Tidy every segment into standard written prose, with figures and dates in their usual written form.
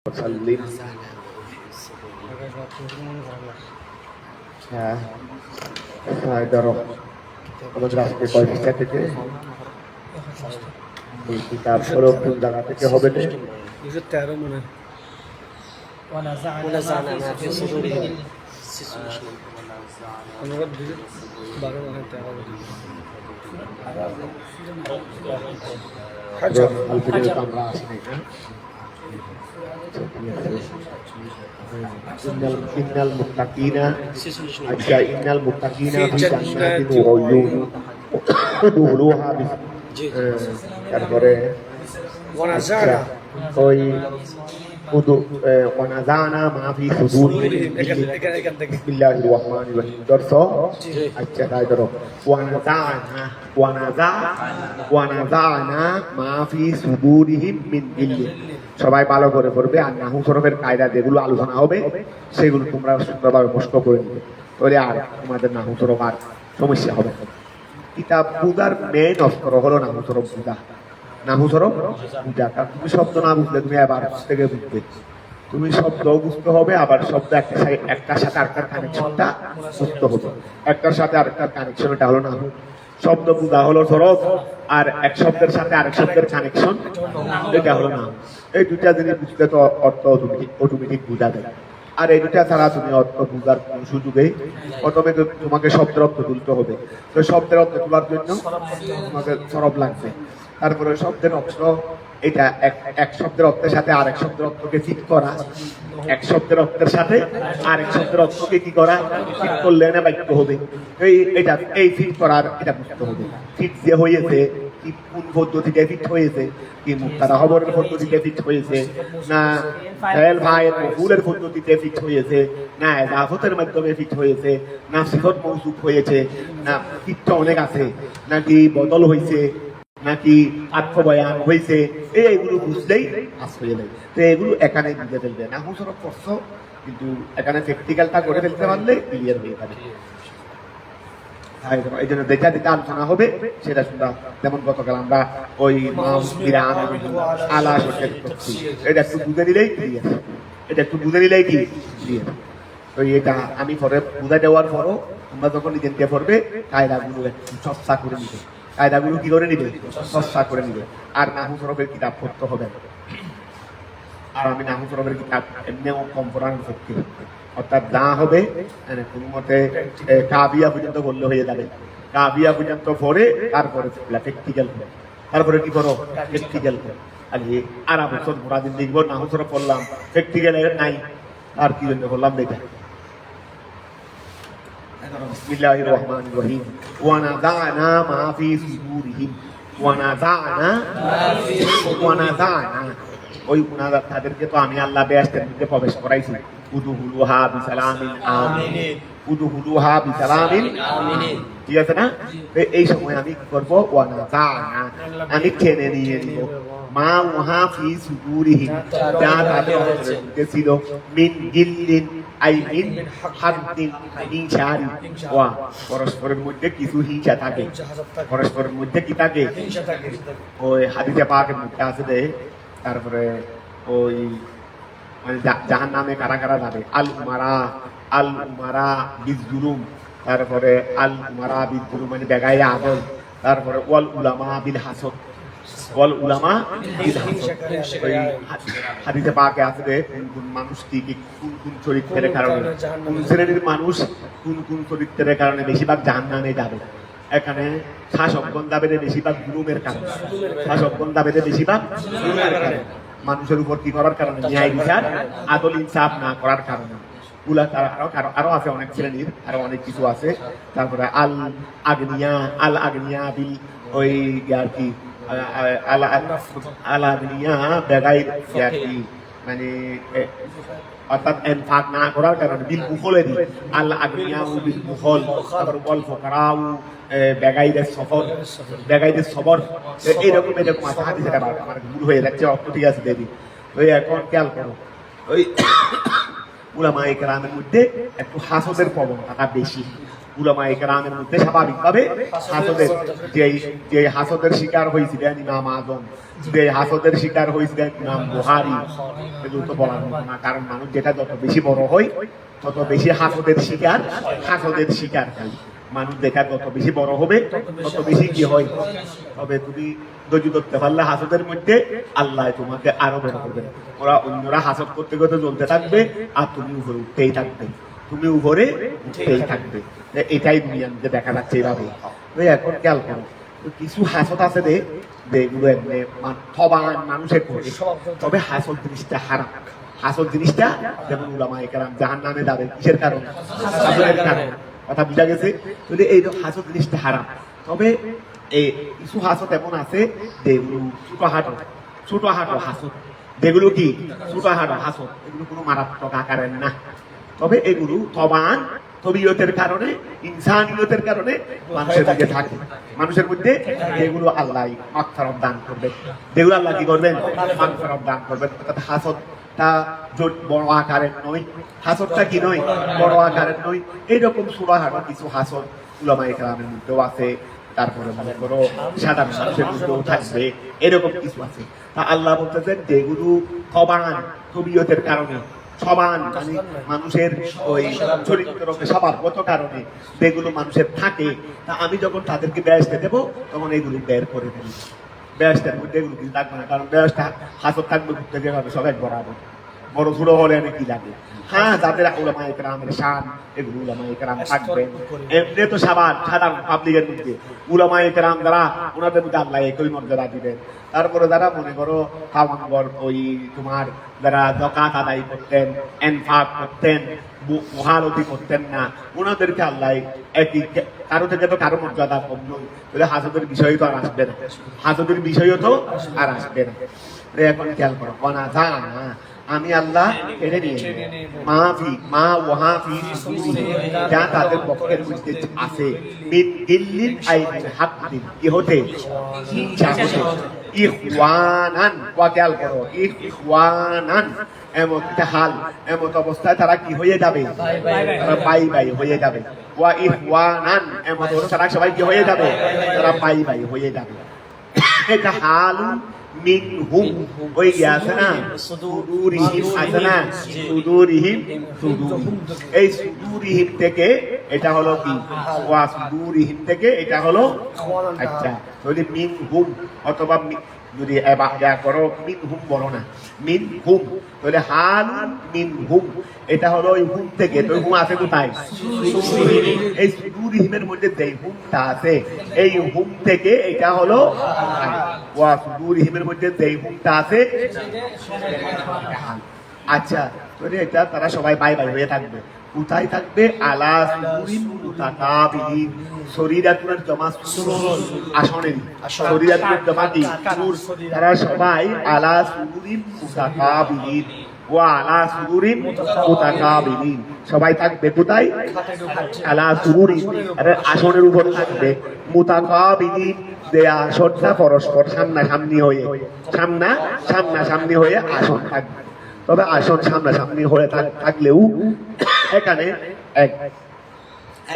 وسلم ধরো আমাদের আজকে কয় পৃষ্ঠা থেকে এই কিতাব হলো কোন জায়গা থেকে হবে 13 মনে হয় ونزعنا ما في صدورهم আমরা 12 মনে হয় 13 আলফিদের আমরা আসি না innal muttaqina ajja innal muttaqina fi jannatin wa uyun udkhuluha bi তারপরে ونزعنا ওই ونزعنا ما في صدورهم বিসমিল্লাহির রহমানির রহিম দর্শ আচ্ছা তাই ধরো ونزعنا ما في صدورهم من غل সবাই ভালো করে পড়বে আর নাহু সরফের কায়দা যেগুলো আলোচনা হবে সেগুলো তোমরা সুন্দরভাবে মুখস্থ করে নিবে তাহলে আর তোমাদের নাহু সরফ আর সমস্যা হবে না কিতাব বুঝার মেইন অস্ত্র হলো নাহু সরফ বুঝা নাহু সরফ বুঝা কারণ তুমি শব্দ না বুঝলে তুমি আবার থেকে বুঝবে তুমি শব্দ বুঝতে হবে আবার শব্দ একটার সাথে আরেকটার কানেকশনটা বুঝতে হবে একটার সাথে আরেকটার কানেকশন এটা হলো নাহু শব্দ বুঝা হলো সরফ আর এক শব্দের সাথে আরেক শব্দের কানেকশন এটা হলো নাহু এই দুটা জিনিস বুঝতে তো অর্থ অটোমেটিক বুঝা যায় আর এই দুটা ছাড়া তুমি অর্থ বুঝার কোন সুযোগেই প্রথমে তোমাকে শব্দের অর্থ তুলতে হবে তো শব্দের অর্থ তোলার জন্য তোমাকে সরব লাগবে তারপরে শব্দের অর্থ এটা এক শব্দের অর্থের সাথে আরেক শব্দের অর্থকে ফিট করা এক শব্দের অর্থের সাথে আরেক শব্দের অর্থকে কি করা ফিট করলে না বাক্য হবে এটা এই ফিট করার এটা বুঝতে হবে ফিট যে হয়েছে কি কোন পদ্ধতিতে ফিট হয়েছে কি মুক্তারা খবরের পদ্ধতিতে ফিট হয়েছে না ফেল ভাইয়ের মফুলের পদ্ধতিতে ফিট হয়েছে না এজাফতের মাধ্যমে ফিট হয়েছে না সিফত মৌসুফ হয়েছে না ফিটটা অনেক আছে নাকি বদল হয়েছে নাকি আত্মবয়ান হয়েছে এইগুলো বুঝলেই পাস হয়ে যায় তো এগুলো এখানে বুঝে ফেলবে না হুসরফ করছো কিন্তু এখানে প্র্যাকটিক্যালটা করে ফেলতে পারলে ক্লিয়ার হয়ে যাবে এই জন্য যেটা যেটা আলোচনা হবে সেটা শুনবা যেমন গতকাল আমরা ওই আলা করছি এটা একটু বুঝে নিলেই ক্লিয়ার এটা একটু বুঝে নিলেই কি ক্লিয়ার তো এটা আমি পরে বুঝে দেওয়ার পরও তোমরা যখন নিজেকে পড়বে কায়দাগুলো একটু চর্চা করে নিবে কায়দাগুলো কি করে নিবে চর্চা করে নিবে আর নাহু সরফের কিতাব পড়তে হবে আর আমি নাহু সরফের কিতাব এমনিও কম পড়ানোর পক্ষে অর্থাৎ যা হবে কোনো মতে কাবিয়া পর্যন্ত বললে হয়ে যাবে কাবিয়া পর্যন্ত পড়ে তারপরে প্র্যাকটিক্যাল করে তারপরে কি করো প্র্যাকটিক্যাল করে আর বছর ঘোরা দিন দেখবো নাহু সরফ পড়লাম প্র্যাকটিক্যাল নাই আর কি জন্য বললাম এটা বিসমিল্লাহির রহমানির রহিম ওয়ানাযানা মা ফি সুদুরিহিম ওয়ানাযানা ওই মুনাজাত তাদেরকে তো আমি আল্লাহ বেহেশতের মধ্যে প্রবেশ করাইছি উদখুলুহা বিসালামিন আমিনিন উদখুলুহা বিসালামিন আমিনিন ঠিক আছে না এই সময় আমি কি করব ওয়ানাযানা আমি টেনে নিয়ে নিব মা ওয়াহা ফি সুদুরিহিম যা তাদের মধ্যে ছিল মিন গিল্লিন আইমিন হাদ্দিন হিংসারি ওয়া পরস্পরের মধ্যে কিছু হিংসা থাকে পরস্পরের মধ্যে কি থাকে ওই হাদিসে পাকের মধ্যে আছে তারপরে ওই মানে জাহান্নামে কারা কারা যাবে আল উমারা বিজুলুম তারপরে আল উমারা বিজুলুম মানে বেগায়ে আদল তারপরে ওয়াল উলামা বিল হাসদ ওয়াল উলামা বিল হাসদ হাদিসে পাকে আছে কোন মানুষ কি কোন চরিত্রের কারণে কোন শ্রেণীর মানুষ কোন চরিত্রের কারণে বেশিরভাগ জাহান্নামে যাবে এখানে শাসকগণ যাবে বেশিরভাগ জুলুমের কারণে শাসকগণ যাবে বেশিরভাগ জুলুমের কারণে মানুষের উপর কি করার কারণে ন্যায় বিচার আদল ইনসাফ না করার কারণে আরো আছে অনেক শ্রেণীর আরো অনেক কিছু আছে তারপরে আল আগনিয়া বিল ওই আর কি আল আগনিয়া বেগাইর কি মানে অর্থাৎ ইনফাক না করার কারণে বিল বুখলেরই আল আগনিয়া বিল বুখল তারপর ওয়াল ফুকারাউ বেগাইদের সফর এরকম আছে হাদিসে আমার ভুল হয়ে যাচ্ছে অর্থ ঠিক আছে দেবী ওই এখন খেয়াল করো ওই উলামায়ে কেরামের মধ্যে একটু হাসদের প্রবণতা বেশি উলামায়ে কেরামের মধ্যে স্বাভাবিকভাবে হাসদের যে হাসদের শিকার হয়েছিলেন ইমাম আজম, যে হাসদের শিকার হয়েছিলেন ইমাম বুখারী, এগুলো তো বলার মতো না। কারণ মানুষ যেটা যত বেশি বড় হয় তত বেশি হাসদের শিকার হয়। মানুষ দেখা যত বেশি বড় হবে তত বেশি কি হয়। তবে তুমি ধৈর্য ধরতে পারলে হাসদের মধ্যে আল্লাহ তোমাকে আরো বড় করবে। ওরা অন্যরা হাসদ করতে করতে জ্বলতে থাকবে আর তুমি উপরে উঠতেই থাকবে। এটাই দুনিয়ার মধ্যে দেখা যাচ্ছে এইভাবে। এখন খেয়াল করো, কিছু হাসদ আছে যেগুলো এমনি থবান মানুষের করে, তবে হাসদ জিনিসটা হারাম। হাসদ জিনিসটা যেমন উলামায়ে কেরাম জাহান্নামে যাবে কিসের কারণে? হাসদের কারণে। কথা বুঝা গেছে? যদি এই হাসদ জিনিসটা হারাম, তবে এই কিছু হাসদ এমন আছে যেগুলো ছোটহাটো হাসদ, যেগুলো কি ছোটহাটো হাসদ, এগুলো কোনো মারাত্মক আকারের না। তবে এগুলো তবান তবিয়তের কারণে, ইনসানিয়তের কারণে মানুষের মধ্যে যেগুলো আল্লাহ মাগফিরাত দান করবেন, যেগুলো আল্লাহ কি করবেন? মাগফিরাত দান করবেন। অর্থাৎ হাসদটা বড় আকারের নয়, হাসদটা কি নয়? বড় আকারের নয়। এইরকম ছোটখাটো কিছু হাসদ উলামায়ে কেরামের মধ্যেও আছে, তারপরে মনে করো সাধারণ মানুষের মধ্যেও থাকবে, এরকম কিছু আছে। তা আল্লাহ বলতেছেন যেগুলো তবিয়তের কারণে, সমান মানে মানুষের ওই চরিত্র স্বভাবগত কারণে যেগুলো মানুষের থাকে, তা আমি যখন তাদেরকে বেহেশতে দেবো তখন এগুলি বের করে দেবো। বেহেশতের মধ্যে এগুলো কিছু থাকবে না, কারণ বেহেশতে হাসদ থাকবে ঘুরতে গেলে সবাই বরাবর, বড় ছোট হলে কি লাগে। হ্যাঁ, যাদের উলামায়ে কেরামের শান, এগুলো উলামায়ে কেরাম থাকবেন। এমনি তো সাধারণ পাবলিকের মধ্যে উলামায়ে কেরাম যারা, ওনাদের মধ্যে আল্লাহ একই মর্যাদা দিবেন। তারপরে যারা মনে করো খাওয়াঙ্গর ওই তোমার যারা যাকাত আদায় করতেন, ইনফাক করতেন, মুহালতি করতেন না, ওনাদেরকে আল্লাহ একই, কারো থেকে তো কারো মর্যাদা কম নয়। তাহলে হাসদের বিষয় তো আর আসবে না, হাসদের বিষয়ও তো আর আসবে না। এখন খেয়াল করো, কনা যা না আমি আল্লাহ কেড়ে নিয়ে যা তাদের পক্ষের মধ্যে আছে, কি হতে ইখওয়ানান, খেয়াল করো, ইখওয়ানান এমন হাল, এমন অবস্থায় তারা কি হয়ে যাবে? তারা বাই হয়ে যাবে। ওয়া ইখওয়ানান এমন তারা সবাই কি হয়ে যাবে? তারা বাই হয়ে যাবে। এটা হাল মিনহুম, ওই আছে না সুদুরিহিম, আছে না সুদুরিহিম, এই সুদুরিহিম থেকে এটা হলো কি? ওয়া সুদুরিহিম থেকে এটা হলো। আচ্ছা, যদি মিনহুম অথবা যদি করো মিনহুম বলো না, মিনহুম, তাহলে হাল মিনহুম, এটা হলো ওই হুম থেকে। তো হুম আছে কোথায়? এই সুদুরিহিমের মধ্যে যে হুমটা আছে, এই হুম থেকে এটা হলো ওয়া সুদুরিহিমের মধ্যে যে হুমটা আছে। আচ্ছা, তাহলে এটা তারা সবাই বাই হয়ে থাকবে। কোথায় থাকবে? আলা সুদুরিন মুতাকাবিলিন, শরীরাতুল জামা আসনের, শরীরাতুল জামা কি? তারা সবাই আলা সুদুরিন মুতাকাবিলিন, ওয়া আলা সুদুরিন মুতাকাবিলিন, সবাই থাকবে কোথায়? আলা সুদুরিন, আসনের উপর থাকবে। মুতাকাবিলিন, যে আসনটা পরস্পর সামনাসামনি হয়ে আসন থাকবে। তবে আসন সামনাসামনি হয়ে থাকলেও এখানে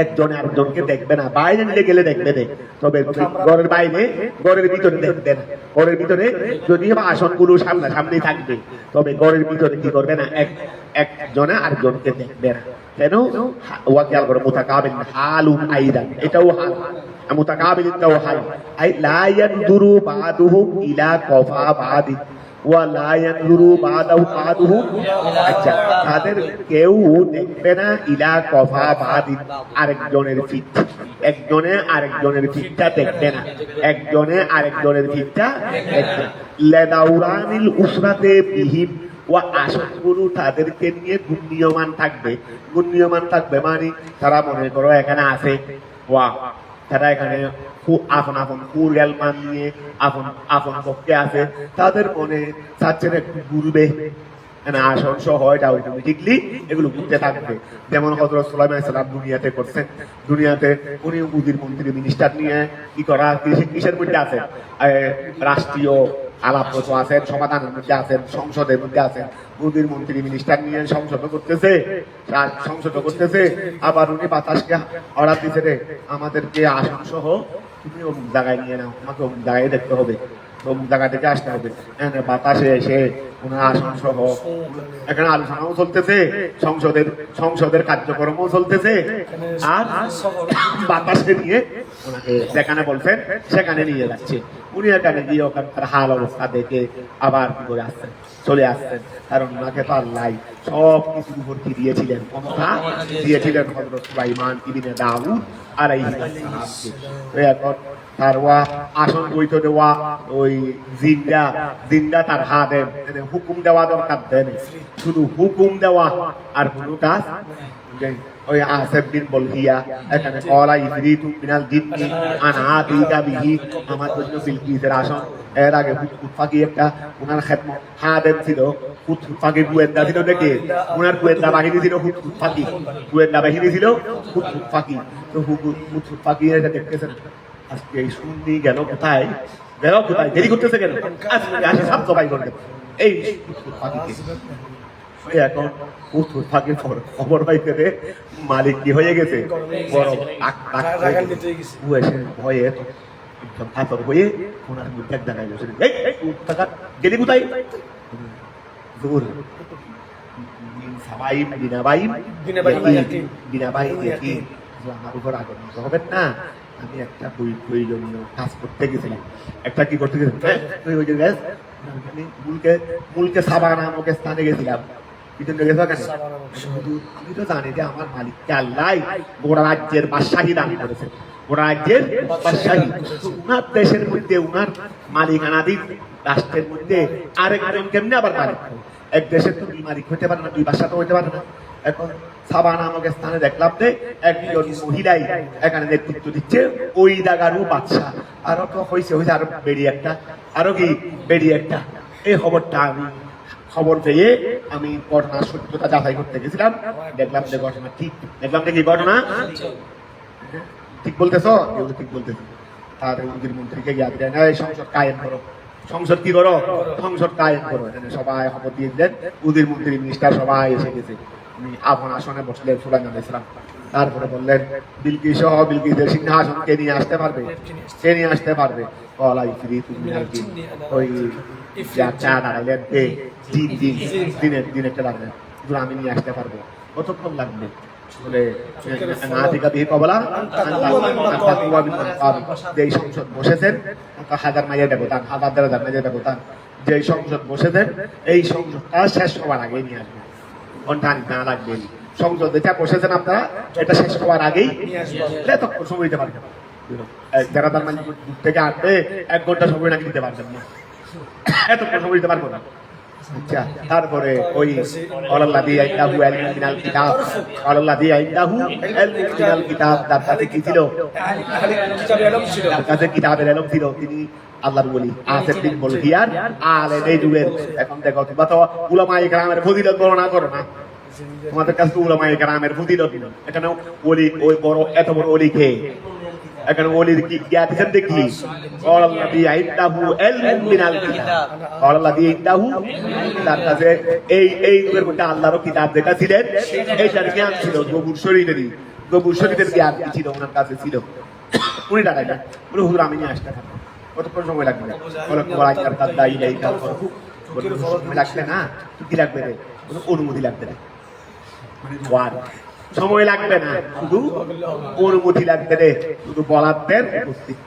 একজনে আরেকজনকে দেখবে না, বাইরে নিয়ে গেলে দেখবে না, তবে ঘরের বাইরে, ঘরের ভিতরে দেখবে না। ঘরের ভিতরে যদিও আসনগুলো সামনাসামনি থাকবে, তবে ঘরের ভিতরে কি করবে না? একজনে আরেকজনকে দেখবে না। কেন? ওয়া খেয়াল করো, মুতাকাবিল হালুন আইদান, এটাও হাল, মুতাকাবিলটাও হাল। আই লা ইয়ানজুরু বাদুহুম ইলা কফা বাদি ওয়া লা ইয়ানজুরু বাদুহুম, আচ্ছা, তাদের কেউ দেখবে না ইলা কফা বাদি, আরেকজনের পিঠ, একজনে আরেকজনের পিঠটা দেখবে না, একজনে আরেকজনের পিঠটা দেখবে। লেদাউরানিল উসরাতে বিহিম, ওয়া আসনগুলো তাদেরকে নিয়ে গুণ্যমান থাকবে মানে তারা মনে করো এখানে আছে, ওয়া তারা এখানে আপন কুরগাল মান নিয়ে আপন পক্ষে আছে, তাদের মনে চাচ্ছে একটু ঘুরবে, আসন সহ এটা অটোমেটিকলি এগুলো ঘুরতে থাকবে। যেমন হযরত সুলাইমান আলাইহিস সালাম দুনিয়াতে করছেন, দুনিয়াতে উনি উদির মন্ত্রী মিনিস্টার নিয়ে কি করা, কিসের মধ্যে আছে? রাষ্ট্রীয় আলাপরত আছেন, সমাধানের মধ্যে আছেন, সংসদের মধ্যে আছেন। মোদীর মন্ত্রী মিনিস্টার নিয়ে সংসদ করতেছে, আবার উনি বাতাসকে অর্ডার দিচ্ছে রে আমাদেরকে আসন সহ তুমি অমুক জায়গায় নিয়ে নাও, তোমাকে অমুক জায়গায় দেখতে হবে, অমুক জায়গা থেকে আসতে হবে। বাতাসে এসে ওনার আসন সহ এখানে আলোচনাও চলতেছে, সংসদের কার্যক্রমও চলতেছে, আর বাতাসে নিয়ে ওনাকে যেখানে বলছেন সেখানে নিয়ে যাচ্ছে। উনি এখানে গিয়ে ওখানকার হাল অবস্থা দেখে আবার কি করে আসছেন, চলে আসছেন। কারণ ওনাকে তো আল্লাহ সব কিছুর উপর কি দিয়েছিলেন, ক্ষমতা দিয়েছিলেন হযরত সুলাইমান ইবনে দাউদ আলাইহিস সালামকে। এখন তার আসন বইতে দেওয়া ওই জিন্দা তার হাতে হুকুম দেওয়া দরকার দেন, শুধু হুকুম দেওয়া আর কোনো কাজ। ওই আসেফ বিন বলহিয়া এখানে কলা ইফরিতু মিনাল জিন্নি আনা আতিকা বিহি, আমার জন্য বিলকিসের আসন। এর আগে হুতফাকি একটা ওনার খেদমত হাদেম ছিল, হুতফাকি গোয়েন্দা ছিল দেখে, ওনার গোয়েন্দা বাহিনী ছিল হুতফাকি, গোয়েন্দা বাহিনী ছিল হুতফাকি। তো হুতফাকি এটা দেখতেছেন আজকে এই শুননি গেল কোথায়, দেরি করতেছে কেন, আজকে আসে সাত জবাই করবে এই হুতফাকিকে। এখন ফাঁকে খবর পাইতে মালিক কি হয়ে গেছে, ভয়ে আতর হয়ে ওনার মধ্যে এক জায়গায় বসে গেলি কোথায়, আমার উপর আগত হবেন না। আমি একটা প্রয়োজনীয় কাজ করতে গেছিলাম, একটা কি করতে গেছিলাম, মুলকে সাবা নামক স্থানে গেছিলাম। আমি তো জানি যে আমার মালিককে আল্লাহ গোটা রাজ্যের বাদশাহী দান করেছে, গোটা রাজ্যের বাদশাহী। উনার দেশের মধ্যে উনার মালিকানাধীন রাষ্ট্রের মধ্যে আরেকজন কেমনে আবার মালিক, এক দেশের তো দুই মালিক হইতে পারে না, দুই বাদশা তো হইতে পারে না। এখন সাবা নামক স্থানে দেখলাম যে একজন মহিলাই এখানে নেতৃত্ব দিচ্ছে, ওই জায়গারও বাদশা। আরো তো হয়েছে আরো বেরিয়ে একটা। এই খবরটা আমি খবর পেয়ে আমি ঘটনার সত্যতা যাচাই করতে গেছিলাম, দেখলাম যে ঘটনা ঠিক, দেখলাম যে কি ঘটনা ঠিক বলতেছ, ঠিক বলতেছ। আর উজির মন্ত্রীকে গিয়ে দেন সংসদ কায়েম করো, সংসদ কি করো, সংসদ কায়েম করো। সবাই খবর দিয়ে দিলেন, উজির মন্ত্রী মিনিস্টার সবাই এসে গেছে। উনি আপন আসনে বসলেন সুলাইমান আলাইহিস সালাম। তারপরে বললেন বিলকিসের সিংহাসন কে নিয়ে আসতে পারবে, কে নিয়ে আসতে পারবে। ওই চা দাঁড়াইলেন দিনের দাঁড়ালেন, আমি নিয়ে আসতে পারবো। কতক্ষণ লাগবে বলে যে সংসদ বসেছেন হাজার মাইয়া ব্যবধান, হাজার ব্যবধান, যে সংসদ বসেছেন এই সংসদটা শেষ হওয়ার আগেই নিয়ে আসবেন, ঘন্টা না লাগবে। সংসদ যেটা বসেছেন আপনারা এটা শেষ হওয়ার আগেই এতক্ষণ সময় দিতে পারবেন। যারা তার মানে দূর থেকে আসবে 1 ঘন্টা সময় নাকি দিতে পারবেন না, এতক্ষণ সময় দিতে পারবো না। আচ্ছা, তারপরে ওই আল্লাযী ইনদাহু ইলমুল মিনাল কিতাব, আল্লাযী ইনদাহু ইলমুল মিনাল কিতাব, তার কাছে কি ছিল, তার কাছে কিতাবের ইলম ছিল। তিনি আল্লাহর ওলি আসেফ বিন বলহিয়ার আলেম এই যুগের। এখন দেখো তোমরা তো উলামায়ে কেরামের ফজিলত বর্ণনা করো না, তোমাদের কাছে উলামায়ে কেরামের ফজিলত এখানে ওলি, ওই বড় এত বড় ওলিকে এখানে ওলির কি জ্ঞান দিচ্ছেন দেখি, আল্লাযী ইনদাহু ইলমুল মিনাল কিতাব, আল্লাযী ইনদাহু, তার কাছে এই যুগের মধ্যে আল্লাহর কিতাব যেটা ছিলেন এইটার জ্ঞান ছিল, গবুর শরীরের জ্ঞান ছিল ওনার কাছে ছিল। উনি দাঁড়াইলেন, বলে হুজুর আমি নিয়ে আসতে থাকবো, কতক্ষণ সময় লাগবে, লাগবে না, কি লাগবে রে, অনুমতি লাগবে না, সময় লাগবে না, শুধু অনুমতি লাগবে রে, শুধু বলাদের উপস্থিত,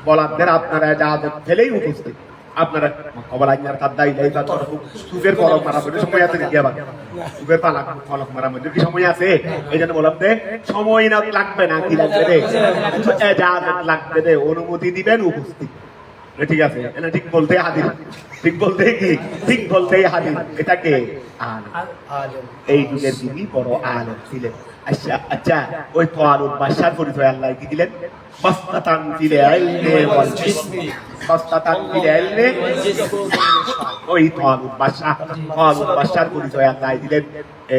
বলাদের আপনারা ইজাজত পেলেই উপস্থিত। আপনারা খবর আইনার কাদ্দা ইলাই তা সুখের পলক মারা মধ্যে সময় আছে নাকি, আবার সুখের পলক মারা মধ্যে কি সময় আছে? এই জন্য বললাম যে সময় না লাগবে না, কি লাগবে রে, শুধু ইজাজত লাগবে রে, অনুমতি দিবেন উপস্থিত। ঠিক আছে, এটা ঠিক বলতে হাজির, ঠিক বলতে কি, ঠিক বলতেই হাজির। এটাকে এই যুগের যিনি বড় আলেম ছিলেন। আচ্ছা আচ্ছা, ওই তোয়ালুদ বাদশার পরিচয় আল্লাহ কি দিলেন? বাসতাতান ফিল ইলমি ওয়াল জিসমি, বাসতাতান ফিল ইলমি, ওই তোয়ালুদ বাদশার পরিচয় আল্লাহ দিলেন।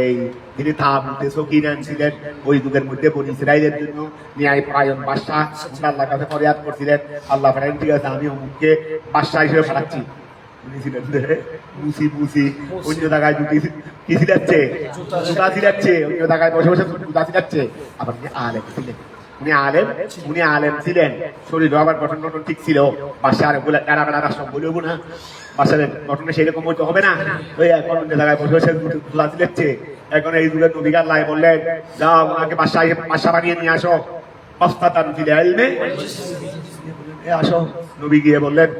এই তিনি তাবুতে সকিনান ছিলেন, ওই যুগের মধ্যে বনি ইসরাইলের জন্য ন্যায়পরায়ণ বাদশা, আল্লাহর কাছে ফরিয়াদ করছিলেন, আল্লাহ ফেরেন ঠিক আছে আমি অমুককে বাদশা হিসেবে পাঠাচ্ছি, উনি ছিলেন মুসি মুসি, অন্য জায়গায় জুতি কি ছিলাচ্ছে, জুতা ছিলাচ্ছে, অন্য জায়গায় বসে বসে জুতা ছিলাচ্ছে। আবার উনি আলেম ছিলেন, উনি আলেম ছিলেন, শরীর আবার গঠন গঠন ঠিক ছিল। বাসার বলে কারা কারা সব বলবো না, বাসার গঠনে সেই রকম হইতে হবে না। ওই এখন অন্য জায়গায় বসে বসে জুতা ছিলাচ্ছে। এখন এই যুগের নবী আল্লাহ বললেন, যাও ওনাকে বাসা বানিয়ে নিয়ে আসো, অস্তাতান ফিল ইলমে, আসো। নবী গিয়ে বললেন,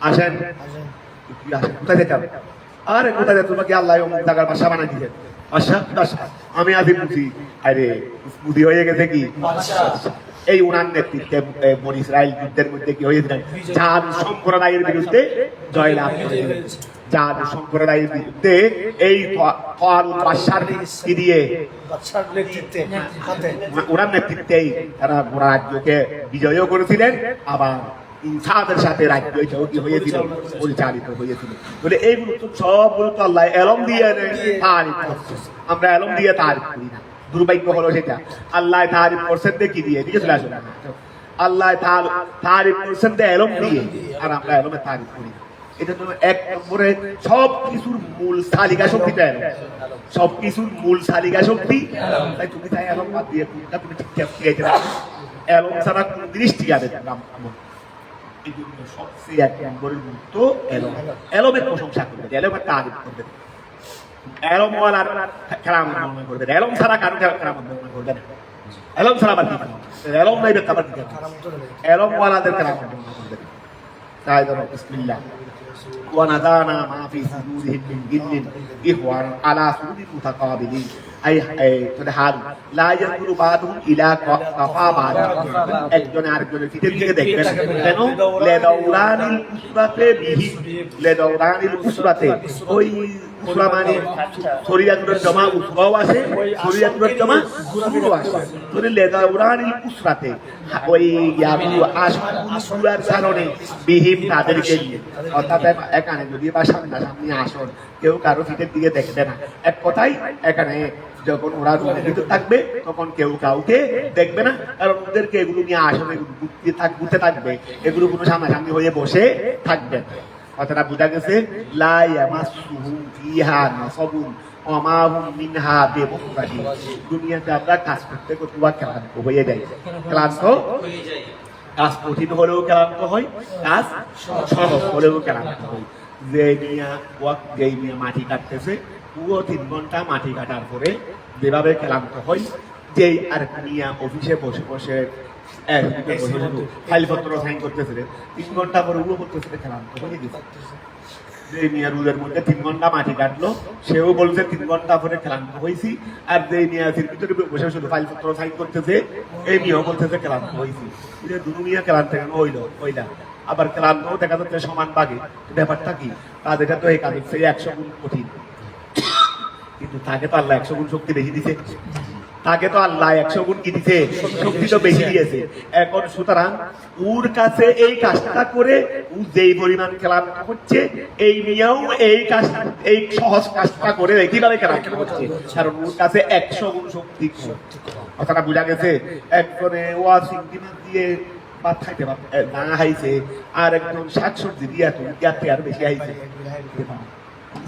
আসেন। কোথায় যেতাম? আরে কোথায় যেত, তোমাকে আল্লাহ অমুক জায়গার বাসা বানাই দিলেন। বাসা আমি আদি বুঝি, আরে বুদ্ধি হয়ে গেছে কি। এই উনার নেতৃত্বে বনি ইসরাইল যুদ্ধের মধ্যে কি হয়েছিলেন, জাদ সম্প্রদায়ের বিরুদ্ধে জয়লাভ করেছিলেন। জাদ সম্প্রদায়ের বিরুদ্ধে এই বাদশার কি দিয়ে, ওনার নেতৃত্বেই তারা গোড়া রাজ্যকে বিজয়ও করেছিলেন, আবার ইনসাফের সাথে রাজ্য হয়েছিল, পরিচালিত হয়েছিল। বলে এইগুলো তো সবগুলো তো আল্লাহ এলম দিয়ে তারিফ করছে, আমরা এলম দিয়ে তারিফ করি না। দুর্ভাগ্য হলো সেটা। আল্লাহ তারিফ করছেন কি দিয়ে, দিকে চলে আসলে আল্লাহ তারিফ করছেন এলম দিয়ে, আর আমরা এলমে তারিফ করি না। এটা তো এক নম্বরে সব কিছুর মূল তালিকা শক্তিটা এলম, সব কিছুর মূল তালিকা শক্তি। তাই তুমি তাই এলম বাদ দিয়ে কোনটা তুমি ঠিক ঠিক এলম ছাড়া কোন জিনিস ঠিক আছে নাম এই জন্য সবচেয়ে এক নম্বরের গুরুত্ব এলম। এলমের প্রশংসা করবে, এলমের তারিফ করবে, এলম ওয়ালার কেরামত বর্ণনা করবে। এলম ছাড়া কারো কেরামত বর্ণনা করবে না। এলম ছাড়া বাদ দিতে হবে, এলম নাই বেকার বাদ দিতে হবে, এলম ওয়ালাদের কেরামত বর্ণনা করবে। তাই ধরো বিসমিল্লাহ ونزعنا ما في صدورهم من غل إخوانا على سرر متقابلين أي حال لا ينظر بعضهم إلى قفا بعض, একজনে আরেকজনের পিঠের দিকে দেখবে না। কেন? লেদাউরানিল উসরাতে বিহি, লেদাউরানিল উসরাতে, ওই উসরা মানে শরীয়তের জমা উসরাও আছে, শরীয়তের জমা গুরু আছে। মানে লেদাউরানিল উসরাতে, ওই ইয়াবু আসুরার কারণে বিহিম তাদেরকে নিয়ে, অর্থাৎ এখানে যদি বা সামনাসামনি আসন, কেউ কারো পিঠের দিকে দেখবে না। এক কথাই এখানে যখন ওরা রুমের ভিতর থাকবে তখন কেউ কাউকে দেখবে না, কারণ ওদেরকে এগুলো নিয়ে আসনে ঘুরতে থাকবে, এগুলো কোনো সামনাসামনি হয়ে বসে থাকবে। কথাটা বোঝা গেছে? লা ইয়ামাসসুহুম ফিহা নাসাবুন ওয়া মা হুম মিনহা বিমুখরাজিন। দুনিয়াতে আমরা কাজ করতে করতে ক্লান্ত হয়ে যাই, ক্লান্ত, কাজ কঠিন হলেও ক্লান্ত হয়, কাজ সহজ হলেও ক্লান্ত হয়। যে মিয়া মাটি কাটতেছে, পুরো 3 ঘন্টা মাটি কাটার পরে যেভাবে ক্লান্ত হয়, যেই আর মিয়া অফিসে বসে বসে ফাইলপত্র সাইন করতেছে 3 ঘন্টা পরে উড়ো করতেছে, ক্লান্ত হয়ে গেছে। যে মিয়া রুলের মধ্যে 3 ঘন্টা মাটি কাটলো, সেও বলছে 3 ঘন্টা পরে ক্লান্ত হয়েছি। আর যে মিয়া ভিতরে বসে শুধু ফাইলপত্র সাইন করতেছে, এই মিয়াও বলতেছে ক্লান্ত হয়েছি। দুটো মিয়া ক্লান্ত কেন হইলো? হইলা আবার ক্লান্ত দেখা যাচ্ছে সমান ভাগে। ব্যাপারটা কি? কাজ এটা তো এই কাজের সেই 100 গুণ কঠিন, কিন্তু তাকে তো আল্লাহ 100 গুণ শক্তি বেশি দিছে, তাকে তো আল্লাহ 100 গুণ কি দিছে, শক্তি তো বেশি দিয়েছে। এখন সুতরাং ওর কাছে এই কাজটা করে ও যেই পরিমাণ ক্লান্ত হচ্ছে, এই মিয়াও এই কাজ, এই সহজ কাজটা করে কিভাবে ক্লান্ত হচ্ছে, কারণ ওর কাছে 100 গুণ শক্তি। কথাটা বোঝা গেছে? একজনে ওয়াশিং দিয়ে ভাত খাইতে না হাইছে, আর একজন শাকসবজি দিয়ে আর বেশি হাইছে।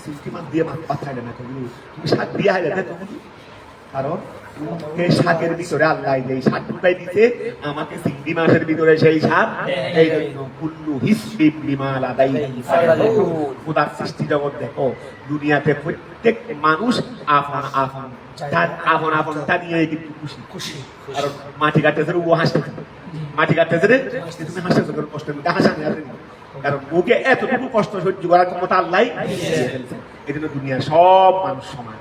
সিস্টেম দিয়ে ভাত খাইলে না, তুমি শাক দিয়ে হাইলে না, কারণ এই শাকের ভিতরে আল্লাহ এই শাক ঢুকাই দিতে, আমাকে চিংড়ি মাছের ভিতরে সেই শাক। এই জন্য কুল্লু হিসবিম বিমা লাদাই, খোদার সৃষ্টি জগৎ দেখো, দুনিয়াতে প্রত্যেক মানুষ আপন আপন আপন আপনটা নিয়ে কিন্তু খুশি খুশি। কারণ মাটি কাটতেছে, ও হাসতেছে, মাটি কাটতেছে রে, তুমি হাসতেছো, কষ্ট হাসা নেই, কারণ ওকে এতটুকু কষ্ট সহ্য করার ক্ষমতা আল্লাহ দিয়ে ফেলছে। এই জন্য দুনিয়ার সব মানুষ সমান,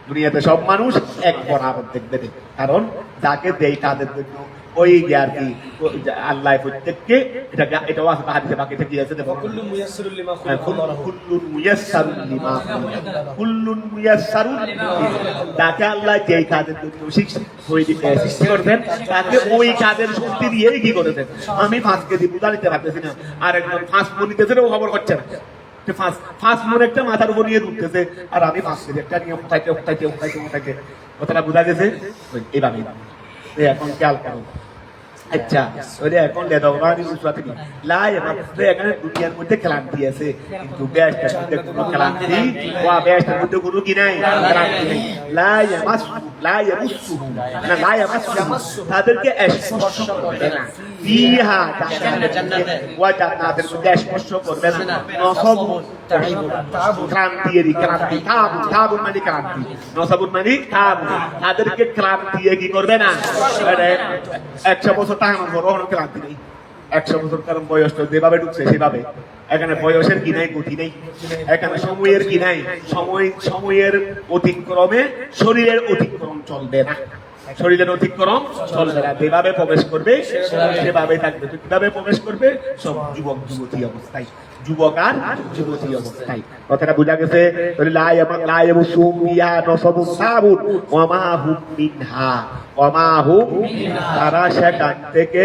দুনিয়াতে সব মানুষ এক বরাবর দেখবে, কারণ যাকে দেয় তাদের জন্য ওই আর কি আল্লাহ প্রত্যেককে, এটাও আছে হাদিসে বাকি থেকে আছে, দেখো কুল্লুন মুয়াসসারুল লিমা, কুল্লুন মুয়াসসারুল, তাকে আল্লাহ যেই কাজের জন্য সৃষ্টি করবেন, তাকে ওই কাজের শক্তি দিয়েই কি করেছেন। আমি 5 কেজি বুঝা নিতে পারতেছি না, আর একজন 5 মণ নিতেছে, ও খবর করছে না, 5 মণ একটা মাথার উপর নিয়ে উঠতেছে, আর আমি 5 কেজি একটা নিয়ে উঠাইতে। কথাটা বোঝা গেছে? এইভাবে এখন খেয়াল করো, আচ্ছা ওরে এখন লেদাওয়ানি উসওয়াতে কি লা ইয়ামাসসু এখানে দুনিয়ার মধ্যে ক্লান্তি আছে কিন্তু বেহেশতের মধ্যে কোনো ক্লান্তি ওয়া বেহেশতের মধ্যে কোনো কি নাই ক্লান্তি নাই লা ইয়ামাসসু না লা ইয়ামাসসু তাদেরকে স্পর্শ করবে না ফিহা জান্নাতে ওয়া জান্নাতের মধ্যে স্পর্শ করবে না নসব ক্লান্তি তাবুন মানে ক্লান্তি নসবুন মানে তাবুন তাদেরকে ক্লান্তি কি করবে না 100 বছর টাকার বড় ক্লান্তি নেই 100 বছর কারণ বয়স তো যেভাবে ঢুকছে সেভাবে এখানে বয়সের কি নাই গতি নেই এখানে সময়ের কি নাই সময়ের অতিক্রমে শরীরের অতিক্রম চলবে না শরীরের অতিক্রম চলবে না যেভাবে প্রবেশ করবে সেভাবে থাকবে তো কিভাবে প্রবেশ করবে সব যুবক যুবতী অবস্থায় যুবক আর যুবতী অবস্থায় কথাটা বোঝা গেছে লা ইয়ামসুহুম ফিহা নসবুন সাবুন ওয়া মা হুম মিনহা তারা সেখান থেকে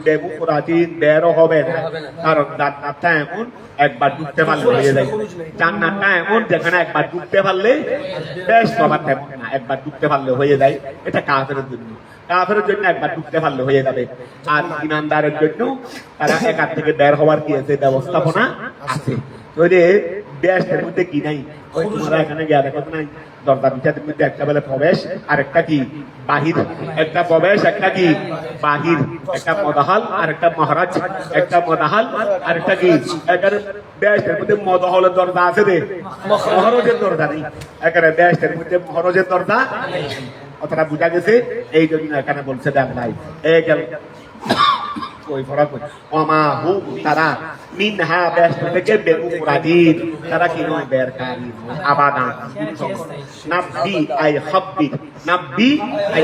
বেমুখরাজিন বেরো হবে না কারণ জান্নাতটা এমন একবার ঢুকতে পারলে হয়ে যায় জান্নাতটা এমন যেখানে একবার ঢুকতে পারলে বেশ সবার তেমন না একবার ঢুকতে পারলে হয়ে যায় এটা কাফেরের জন্য একবার ঢুকতে পারলে হয়ে যাবে আর ইমানদারের জন্য তারা এখান থেকে বের হওয়ার কি আছে ব্যবস্থাপনা আছে বেহেশতের মধ্যে কি নাই ওই তোমরা এখানে গিয়ে দেখো নাই দরজা ভিতরের মধ্যে একটা বেলা প্রবেশ আর একটা কি বাহির একটা প্রবেশ একটা কি বাহির একটা মদাহাল আর একটা মহারাজ একটা মদাহাল আর একটা কি এখানে বেহেশতের মধ্যে মদাহলের দরজা আছে রে মহারাজের দরজা নেই এখানে বেহেশতের মধ্যে মহারাজের দরজা কথাটা বোঝা গেছে এই জন্য এখানে বলছে দেখ ভাই এই গেল ওই ফরাক ওমা হু তারা মিনহা বেহেশত থেকে বেমুখরাজিন তারা কি নয় বেরকারি আবাদা নাব্বি আই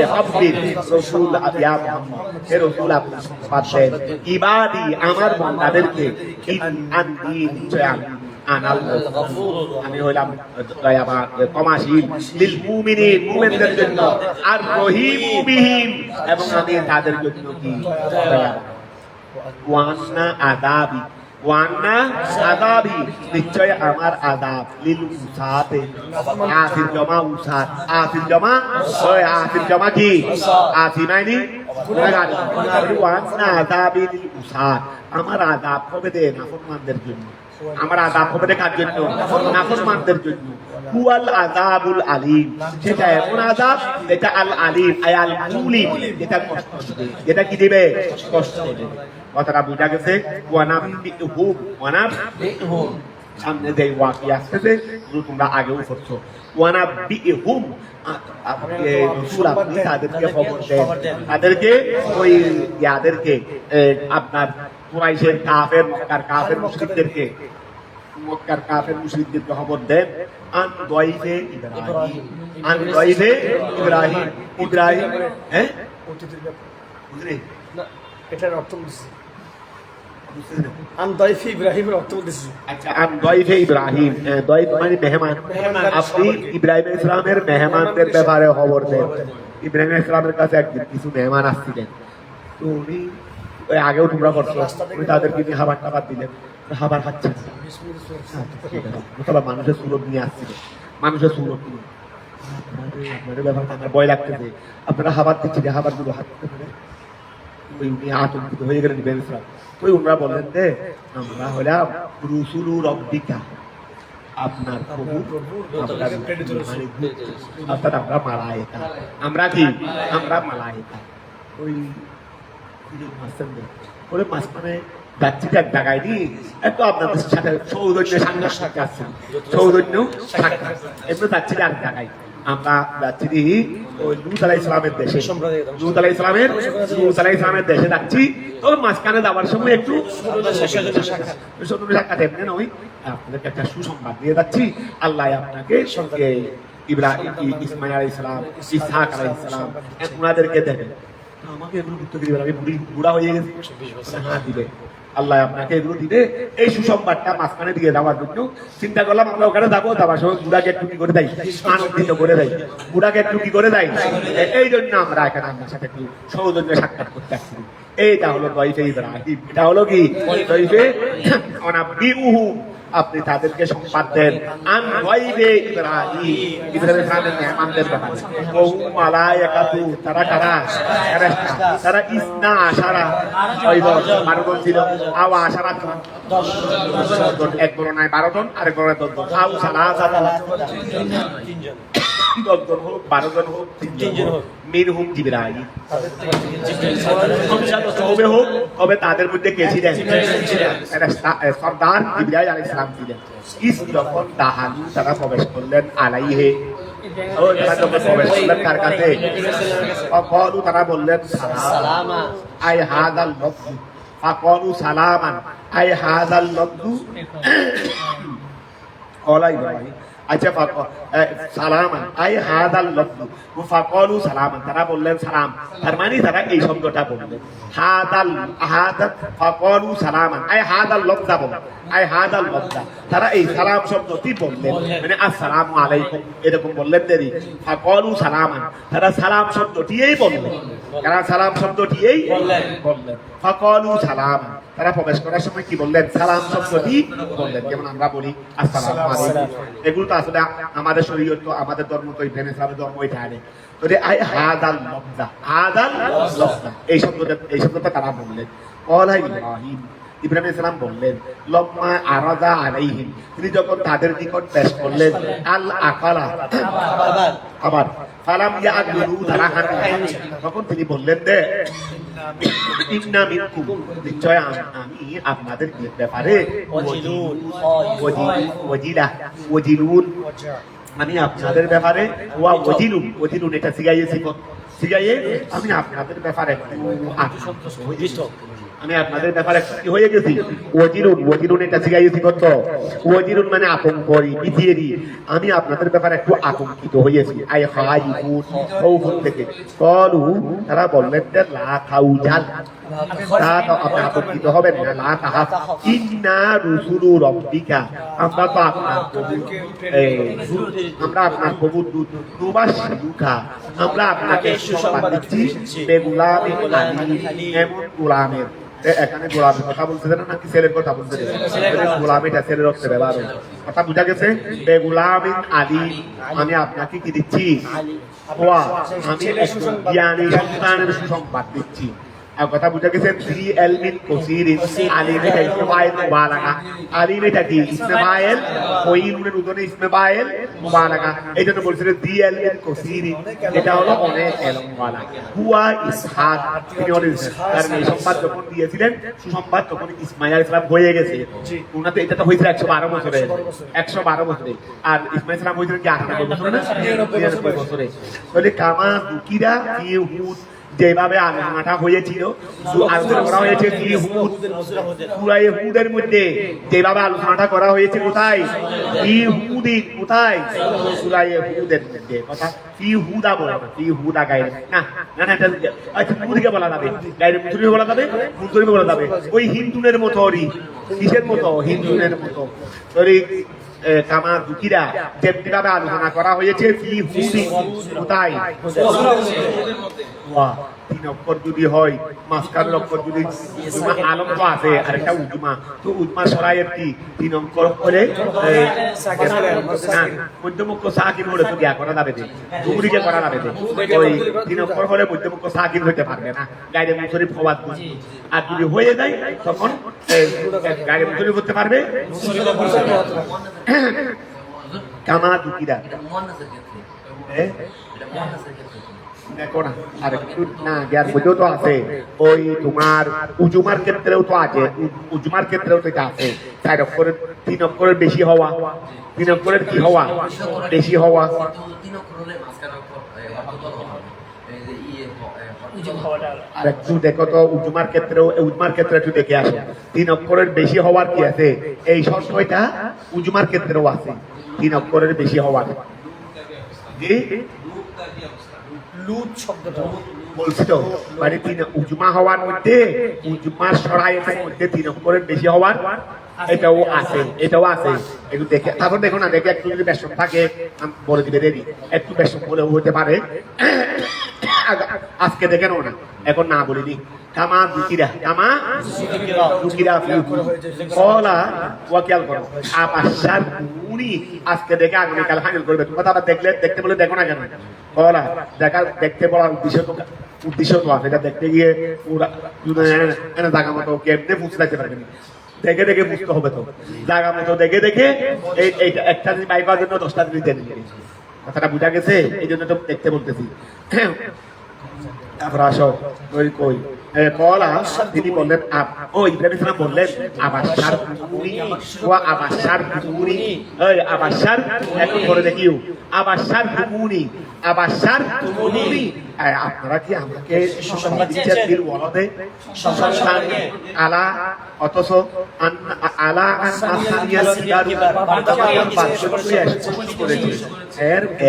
খাব্বির রাসূল ইয়া মুহাম্মদ হে রাসূল আপনি সংবাদ দেন ইবাদি আমার বান্দাদেরকে আনদিন আনাল আমি হইলাম দয়াবান ক্ষমাশীল লিল মুমিনিন মুমিনদের জন্য আর রহিমু বিহিম এবং আমি তাদের জন্য কি দয়াবান ওয়ান্না আযাবি নিশ্চয় আমার আযাব লিল উসাতে আফিল জমা কি আফি মানে গুনাহগার ওয়ান্না আযাবি লিল উসাত আমার আযাব হবে দে নাফরমানদের জন্য আমার আযাব হবে দে কার জন্য নাফরমানদের জন্য হুয়াল আযাবুল আলীম সেটা এমন আযাব যেটা আল আলীম আয়াল মুলিম যেটা কষ্ট দেবে যেটা কি দিবে কষ্ট দেবে কথাটা বোঝা গেছে সামনে যে ওয়াকিয়া আসতেছে তোমরা আগেও পড়ছো ওয়ানাবিহুম রাসূল আপনি তাদেরকে খবর দেন তাদেরকে ওই ইয়াদেরকে আপনার কুরাইশের কাফের মক্কার কাফের মুশরিকদেরকে খবর দেন আন দয়ফে ইব্রাহিম হ্যাঁ বুঝলি না এটার অর্থ বুঝছি আনদাইফি ইব্রাহিমের অর্থ বলতেছি আচ্ছা আনদাইফে ইব্রাহিম দাইফ মানে মেহমান আপনি ইব্রাহিম ইসলামের মেহমানদের ব্যাপারে খবর দেন ইব্রাহিম ইসলামের কাছে একদিন কিছু মেহমান আসছিলেন তো উনি ওই আগেও তোমরা করছো উনি তাদেরকে নিয়ে খাবার টাবার দিলেন খাবার খাচ্ছেন মানুষের সুরত নিয়ে আসছিলেন মানুষের সুরত নিয়ে আপনাদের ব্যাপারটা আমার ভয় লাগতেছে আপনারা খাবার দিচ্ছেন খাবার গুলো হাঁটতে পারে ওই উনি আতঙ্কিত হয়ে গেলেন ইব্রাহিম ইসলাম ওই ওনারা বললেন যে আমরা হলাম রুসুলু রব্বিকা আপনার প্রভু অর্থাৎ আমরা মালায়েকা আমরা কি আমরা মালায়েকা ওই ওরে মাঝখানে যাচ্ছিটা ডাকাইনি এত আপনাদের সাথে সৌজন্য সাংঘর্ষিক আসছে সৌজন্য এমনি যাচ্ছিটা আর ডাকাই আমরা যাচ্ছি ওই লূত আলাইহিস সালামের দেশে লূত আলাইহিস সালামের দেশে যাচ্ছি তো মাঝখানে যাওয়ার সময় একটু সাক্ষাৎ এমনি নয় আপনাদেরকে একটা সুসংবাদ দিয়ে যাচ্ছি আল্লাহ আপনাকে সঙ্গে ইসমাইল আলাইহিস সালাম ইসহাক আলাইহিস সালাম ওনাদেরকে দেবেন আমাকে এগুলো উত্তর দিবেন আমি বুড়া হয়ে গেছি হ্যাঁ দিবে আল্লাহ আপনাকে এগুলো দিবে এই সুসংবাদটা মাঝখানে দিয়ে যাওয়ার জন্য চিন্তা করলাম আমরা ওখানে যাবো যাওয়ার সময় বুড়াকে একটু কি করে দেয় আনন্দিত করে দেয় বুড়াকে একটু কি করে দেয় এই জন্য আমরা এখানে আপনার সাথে একটু সৌজন্য সাক্ষাৎ করতে আসছি এইটা হলো দয়ফে ইব্রাহিম এটা হলো কি দয়ফে অনাবিউহু আপনি তাদেরকে সংবাদ দেন আন গায়বে ইব্রাহিম ইব্রাহিমের মেহমানদের ব্যাপারে ও মালায়েকাতু তারা কারা ফেরেশতা তারা ইসনা আশারা 12 জন ছিল আওয়া আশারা 10 জন এক বড় নাই 12 জন আরেক বড় 10 জন আও সালাসাতা 10 জন হোক 12 জন হোক 3 জন হোক মিনহুম জিবরাইল তবে হোক তবে তাদের মধ্যে কে ছিলেন সর্দার জিবরাইল আলাইহিস সালাম ছিলেন যখন তাহালু তারা প্রবেশ করলেন আলাইহে ও তারা যখন প্রবেশ করলেন তার কাছে ফাকালু তারা বললেন সালামা আই হাদাল লফজ ফাকালু সালামান আই হাদাল লফজ قال إبراهيم আচ্ছা সালামান আই হাদাল লফজ ফাকালু সালামান তারা বললেন সালাম তার মানে তারা এই শব্দটা বললেন হাদাত ফাকালু সালামান আই হাদাল লফজ বললেন আই হাদাল লফজ তারা এই সালাম শব্দটি বললেন মানে আসসালামু আলাইকুম এরকম বললেন দেরি ফাকালু সালামান তারা সালাম শব্দটিই বললেন তারা সালাম শব্দটিই বললেন ফাকালু সালামান তারা প্রবেশ করার সময় কি বললেন সালাম শব্দটি বললেন যেমন আমরা বলি আসসালামু আলাইকুম এগুলো তো আসলে আমাদের শরীয়ত তো আমাদের ধর্ম তো ইব্রাহিম ইসলামের ধর্ম এটা আনে তো আই হাদাল লফজা এই শব্দটা তারা বললেন ক্বালা ইব্রাহিম ইব্রাহিম ইসলাম বললেন লম্মা আরাদা আলাইহিম তিনি যখন তাদের নিকট পেশ করলেন আল আকালা আবার ফালাম ইয়াকুলু তারা তখন তিনি বললেন দে ইন্না মিনকুম নিশ্চয় আমি আপনাদের ব্যাপারে ওয়াজিলুন আমি আপনাদের ব্যাপারে ওয়াজিলুন এটা সিগাইয়ে আমি আপনাদের ব্যাপারে আমি আপনাদের ব্যাপারে কি হয়ে গেছি ওয়াজিলুন এটা সিগাইয়েছি কত ওয়াজিলুন মানে আতঙ্করি বিধিয়েরি আমি আপনাদের ব্যাপারে একটু আতঙ্কিত হয়েছি আই খাইফুন খাউফুন থেকে কলু তারা বললেন যে লা খাউজাল তা তো আপনি আতঙ্কিত হবেন না লা তাহাফ ইন্না রুসুলু রাব্বিকা আমরা তো আপনার প্রভুর দূত নুবাশশিরুকা আমরা আপনাকে সুসংবাদ দিচ্ছি বেগুলামিন আলী এমন গোলামের এখানে গোলামের কথা বলছে নাকি ছেলের কথা বলছে গোলামিটা ছেলের অর্থে ব্যবহার কথা বুঝা গেছে বেগুলামিন আলী আমি আপনাকে কি দিচ্ছি আমি জ্ঞানী সন্তানের সুসংবাদ দিচ্ছি আর কথা বুঝা গেছে থ্রি এলমিন কসিরিন আলিম এটা ইসমে ফাইল মুবালাগা আলিম এটা কি ইসমে ফাইল কইলুনের উদাহরণে ইসমে ফাইল মুবালাগা এইজন্য বলছিল থ্রি এলমিন কসিরিন এটা হলো অনেক এলম ওয়ালা হুয়া ইসহাক তিনি হলেন তার এই সংবাদ যখন দিয়েছিলেন সুসংবাদ তখন ইসমাইল আলাইহিস সালাম হয়ে গেছে উনাতে এটা তো হয়েছিল 112 বছরে 112 বছরে আর ইসমাইল সালাম হয়েছিল কি 18 বছরে না 99 বছরে তাহলে কামা দুকিরা ইহুদ যেভাবে আলোচনাটা হয়েছিল আলোচনা করা হয়েছে ইহুদের মধ্যে যেভাবে আলোচনাটা করা হয়েছে কোথায় কোথায় ইহুদের মধ্যে কথা ইহুদা বলা না ইহুদা গায়ে না না না আচ্ছা মুদিকে বলা যাবে গায়ে মুসলিমে বলা যাবে মুসলিমে বলা যাবে ওই হিন্দুদের মতো কিসের মতো হিন্দুদের মতো কামা দুকিরা যেভাবে আলোচনা করা হয়েছে কোথায় 3 অক্ষর যদি হয় মাঝখানের অক্ষর যদি আলম তো আছে আর একটা উজমা তো উজমা সরাইয়ের কি 3 অক্ষর করে মধ্যমুক্ত সাকিন হলে তো গিয়া করা যাবে দুমরিকে করা যাবে ওই 3 অক্ষর হলে মধ্যমুক্ত সাকিন হইতে পারবে না গায়ে মুসরিফ হওয়ার আর যদি হয়ে যায় তখন গায়ে মুসরিফ করতে পারবে কামা দুকিরা দেখো না আর একটু না জ্ঞান বুঝেও তো আছে ওই তোমার উজুমার ক্ষেত্রেও তো আছে উজুমার ক্ষেত্রেও তো এটা আছে 4 অক্ষরের 3 অক্ষরের বেশি হওয়া 3 অক্ষরের কি হওয়া বেশি হওয়া 3 অক্ষরের মাঝখানে আর একটু দেখো তো উজুমার ক্ষেত্রে একটু দেখে আসো 3 অক্ষরের বেশি হওয়ার কি আছে এই শর্তটা উজুমার ক্ষেত্রেও আছে 3 অক্ষরের বেশি হওয়ার জি লুত শব্দটা বলছি তো মানে 3 উজমা হওয়ার মধ্যে উজমার সরাইয়ের মধ্যে 3 অক্ষরের বেশি হওয়ার এটাও আছে একটু দেখে তারপর দেখো না দেখে একটু যদি বেশন থাকে বলে দিবে রেডি একটু বেশন বলে হতে পারে আজকে দেখে নাও না এখন না বলিনি কামা দুকিরা ফি কলা ওয়াকিয়াল করো আবাসার উনি আজকে দেখে আগামীকাল ফাইনাল করবে তোমরা আবার দেখতে বলে দেখো না কেন কলা দেখতে বলার উদ্দেশ্য তো আছে এটা দেখতে গিয়ে ওরা জায়গা মতো কেমনে বুঝতে লাগতে পারবে না দেখে দেখে বুঝতে হবে তো জায়গা মতো দেখে দেখে এইটা একটা দিন পাইবার জন্য 10টা দিন দেন কথাটা বুঝা গেছে এই জন্য তো দেখতে বলতেছি তারপর আসো ওই কই কলা তিনি বললেন ইব্রাহিম ইসলাম বললেন আবাসার কুমুনি আবাসার এখন করে দেখিও আবাসার কুমুনি আপনারা কি আমাকে সুসংবাদ দিচ্ছেন দিল ওয়ালাদে সন্তান আলা অথচ আলা আসানিয়াল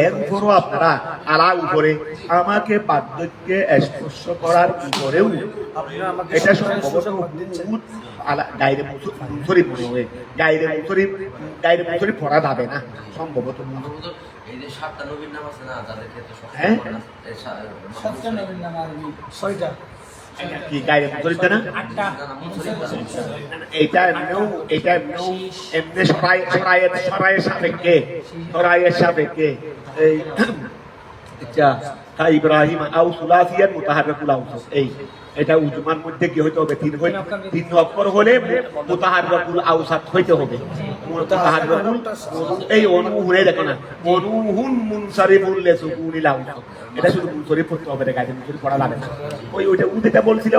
এর উপরও আপনারা আলা উপরে আমাকে বার্ধক্যে স্পর্শ করার উপরেও এটা সম্ভবত গাইরে মুসরি পড়া যাবে না সম্ভবত এই যে 7টা নবীর নাম আছে না তাদের ক্ষেত্রে হ্যাঁ 7টা নবীর নাম আরবি 6টা কি গাইরে মুসরিতে না এটা এমনি সরায়ের সাপেক্ষে এই আচ্ছা তা ইব্রাহিম আউ সুলাসিয়ান মুতাহাররিকুল আউস এই এটা উজমার মধ্যে কি হইতে হবে তিন অক্ষর হলে মুতাহাররিকুল আউসাত হইতে হবে মুতাহাররিকুল এই অনুহুনে দেখো না অনুহুন মুনসারিফুল লিসুকুনিল আউস এটা শুধু মুনসারিফ পড়তে হবে রে গাইতে মুনসারিফ পড়া লাগে না ওইটা উদেটা বলছিল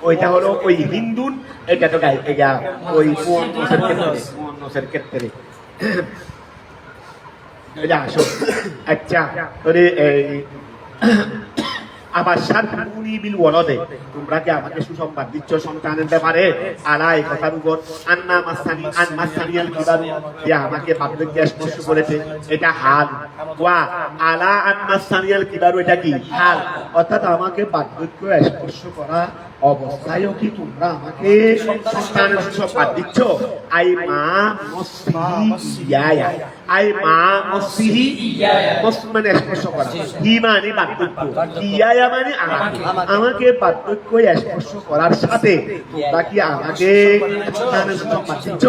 ওইটা হলো ওই হিন্দুন এটা তো গাই এটা ওই মুয়ান্নাসের ক্ষেত্রে এটা আসো আচ্ছা তোরে এই আবার সারকুনি বিল ওয়ালাদে তোমরা কি আমাকে সুসংবাদ দিচ্ছ সন্তানের ব্যাপারে আলা এই কথার উপর আন্না মাসানিয়াল কিবার যে আমাকে বার্ধক্যে স্পর্শ করেছে এটা হাল ওয়া আলা মাসানিয়াল কিবার এটা কি হাল অর্থাৎ আমাকে বার্ধক্য স্পর্শ করা অবস্থায়ও কি তোমরা আমাকে সন্তানের সুসংবাদ দিচ্ছ আই মা মসিহি মানে স্পর্শ করা কি মানে বার্ধক্য ইয়া মানে আমাকে বার্ধক্য স্পর্শ করার সাথে তোমরা কি আমাকে সন্তানের সুসংবাদ দিচ্ছ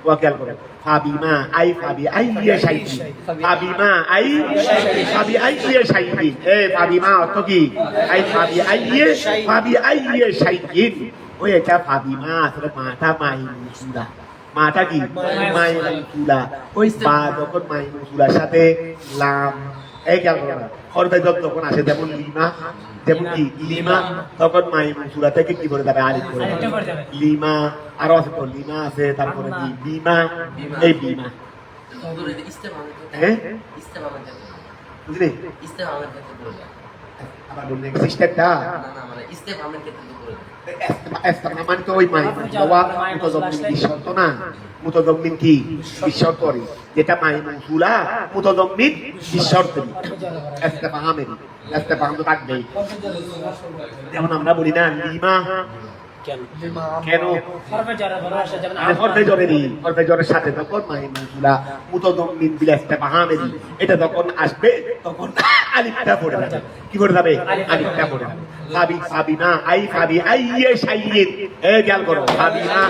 ওয়াকিয়াল করো ফাবিমা ফাবি ইয়া শাইতি ফাবিমা ফাবি ইয়া শাইতি ফাবিমা অর্থ কি ফাবি ইয়া শাইতি ওই এটা ফাবিমা আসলে মাটা কি মাইমুসুলা ওই বা যখন মাইমুসুলার সাথে লাম এই গেল হরবেদক যখন আসে যেমন লিমা তখন মাইমুসুলা থেকে কি করে যাবে আলিফ করে লিমা আরো আছে তো লিমা আছে তারপরে কি বিমা এই বিমা হ্যাঁ বুঝলি আবার বললেন সিস্টেমটা মানে ইস্তেফামের ক্ষেত্রে করে মানে তো ওই মুতাযাম্মিন কি বিশর্ত যেটা মাইমুসুলা মুতাযাম্মিন বিশর্ত ইস্তেফাম তো থাকবেই যেমন আমরা বলি না লিমা কেন হরফে জরের সাথে তখন মাইমুসুলা মুতাযাম্মিন বিল ইস্তেফামেরি এটা যখন আসবে তখন আলিফটা পড়ে যাবে কি পড়ে যাবে আলিফটা পড়ে যাবে ফাবিমা ফাবি ইয়া শাইয়িন খেয়াল করো ফাবিমা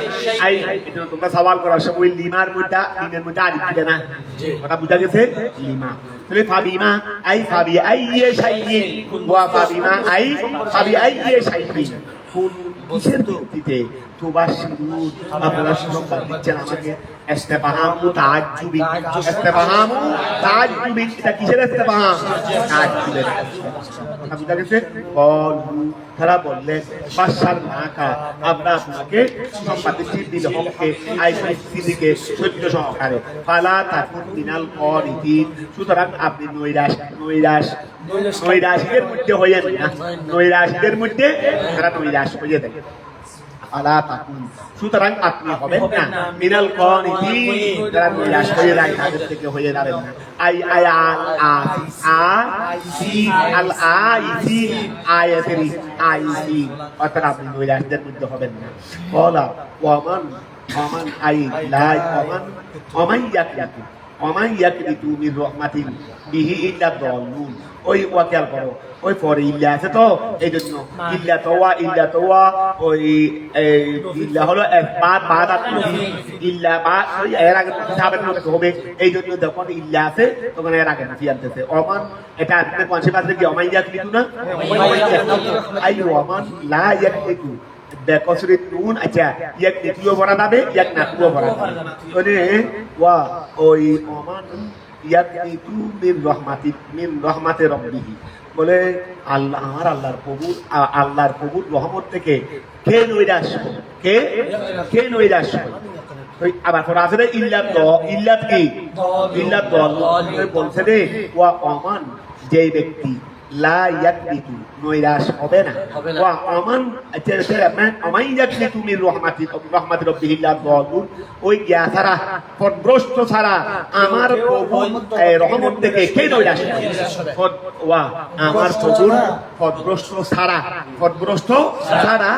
এটা তোমরা সওয়াল করার সময় লিমার মধ্যে আলিফ দিবে না কথা বুঝা গেছে লিমা তাহলে ফাবিমা ফাবি ইয়া শাইয়িন ওয়া ফাবিমা ফাবি ইয়া শাইয়িন কোন কিসের ভিত্তিতে আপনারা সুসংবাদ দিচ্ছেন আমাকে ইস্তেফহামু তাআজ্জুবি এটা কিসের ইস্তেফহাম তাআজ্জুবের কথা বুঝা গেছে তারা বললেন বাশশারনাকা আমরা আপনাকে সুসংবাদ দিচ্ছি বিল হককে সিদিকে সত্য সহকারে ফালা তাকুন মিনাল কারিদিন সুতরাং আপনি নৈরাশীদের মধ্যে হইয়েন না নৈরাশীদের মধ্যে তারা নৈরাশ হয়ে থাকে আলা তাকুন সুতরাং আপনি হবেন না মিনাল কানিতিন যারা নিরাশ হয়ে যায় তাদের থেকে হয়ে যাবেন না আইসি অর্থাৎ আপনি নৈরাশদের মধ্যে হবেন না বলা ওমান ওমা ইয়াকনিতু মির রাহমাতিন বিহি ইল্লা দাল্লুন। ওই ওয়াকিয়াল করো, ওই পরে ইল্লা আছে তো এই জন্য ইল্লা তোয়া ওই ইল্লা হলো বাদ ইল্লা বা ওই এর আগে কিতাবের মধ্যে হবে, এই জন্য যখন ইল্লা আছে তখন এর আগে নাফি আনতেছে। ওমান এটা আপনি কোনসে পাশে কি ওমা ইয়াকনিতু না আই ওমান লা ইয়াকনিতু বেকসরিত নুন। আচ্ছা ইয়াকনিতুও পড়া যাবে, ইয়াকনাতুও পড়া যাবে। মানে ওয়া ওই ওমান ইয়াকনিতু মির রহমাতে রব্বিহি বলে আল্লাহ আমার আল্লাহর প্রভুর রহমত থেকে কে নৈরাশ, কে নৈরাশ। আবার পড়া আছে ইল্লাত কি ইল্লাত দল বলছে রে ওয়া ওমান যে ব্যক্তি লা ইয়াকনিতু নৈরাশ হবে না, ওয়া ওমান আমাই ইয়াকনিতু মির রহমাতি রব্বিহি ইল্লা দাল্লুন। ওই জ্ঞা ছাড়া পথভ্রষ্ট ছাড়া আমার প্রভুর রহমত থেকে কে নৈরাশ হবে? ওয়া আমার প্রভুর পথভ্রষ্ট ছাড়া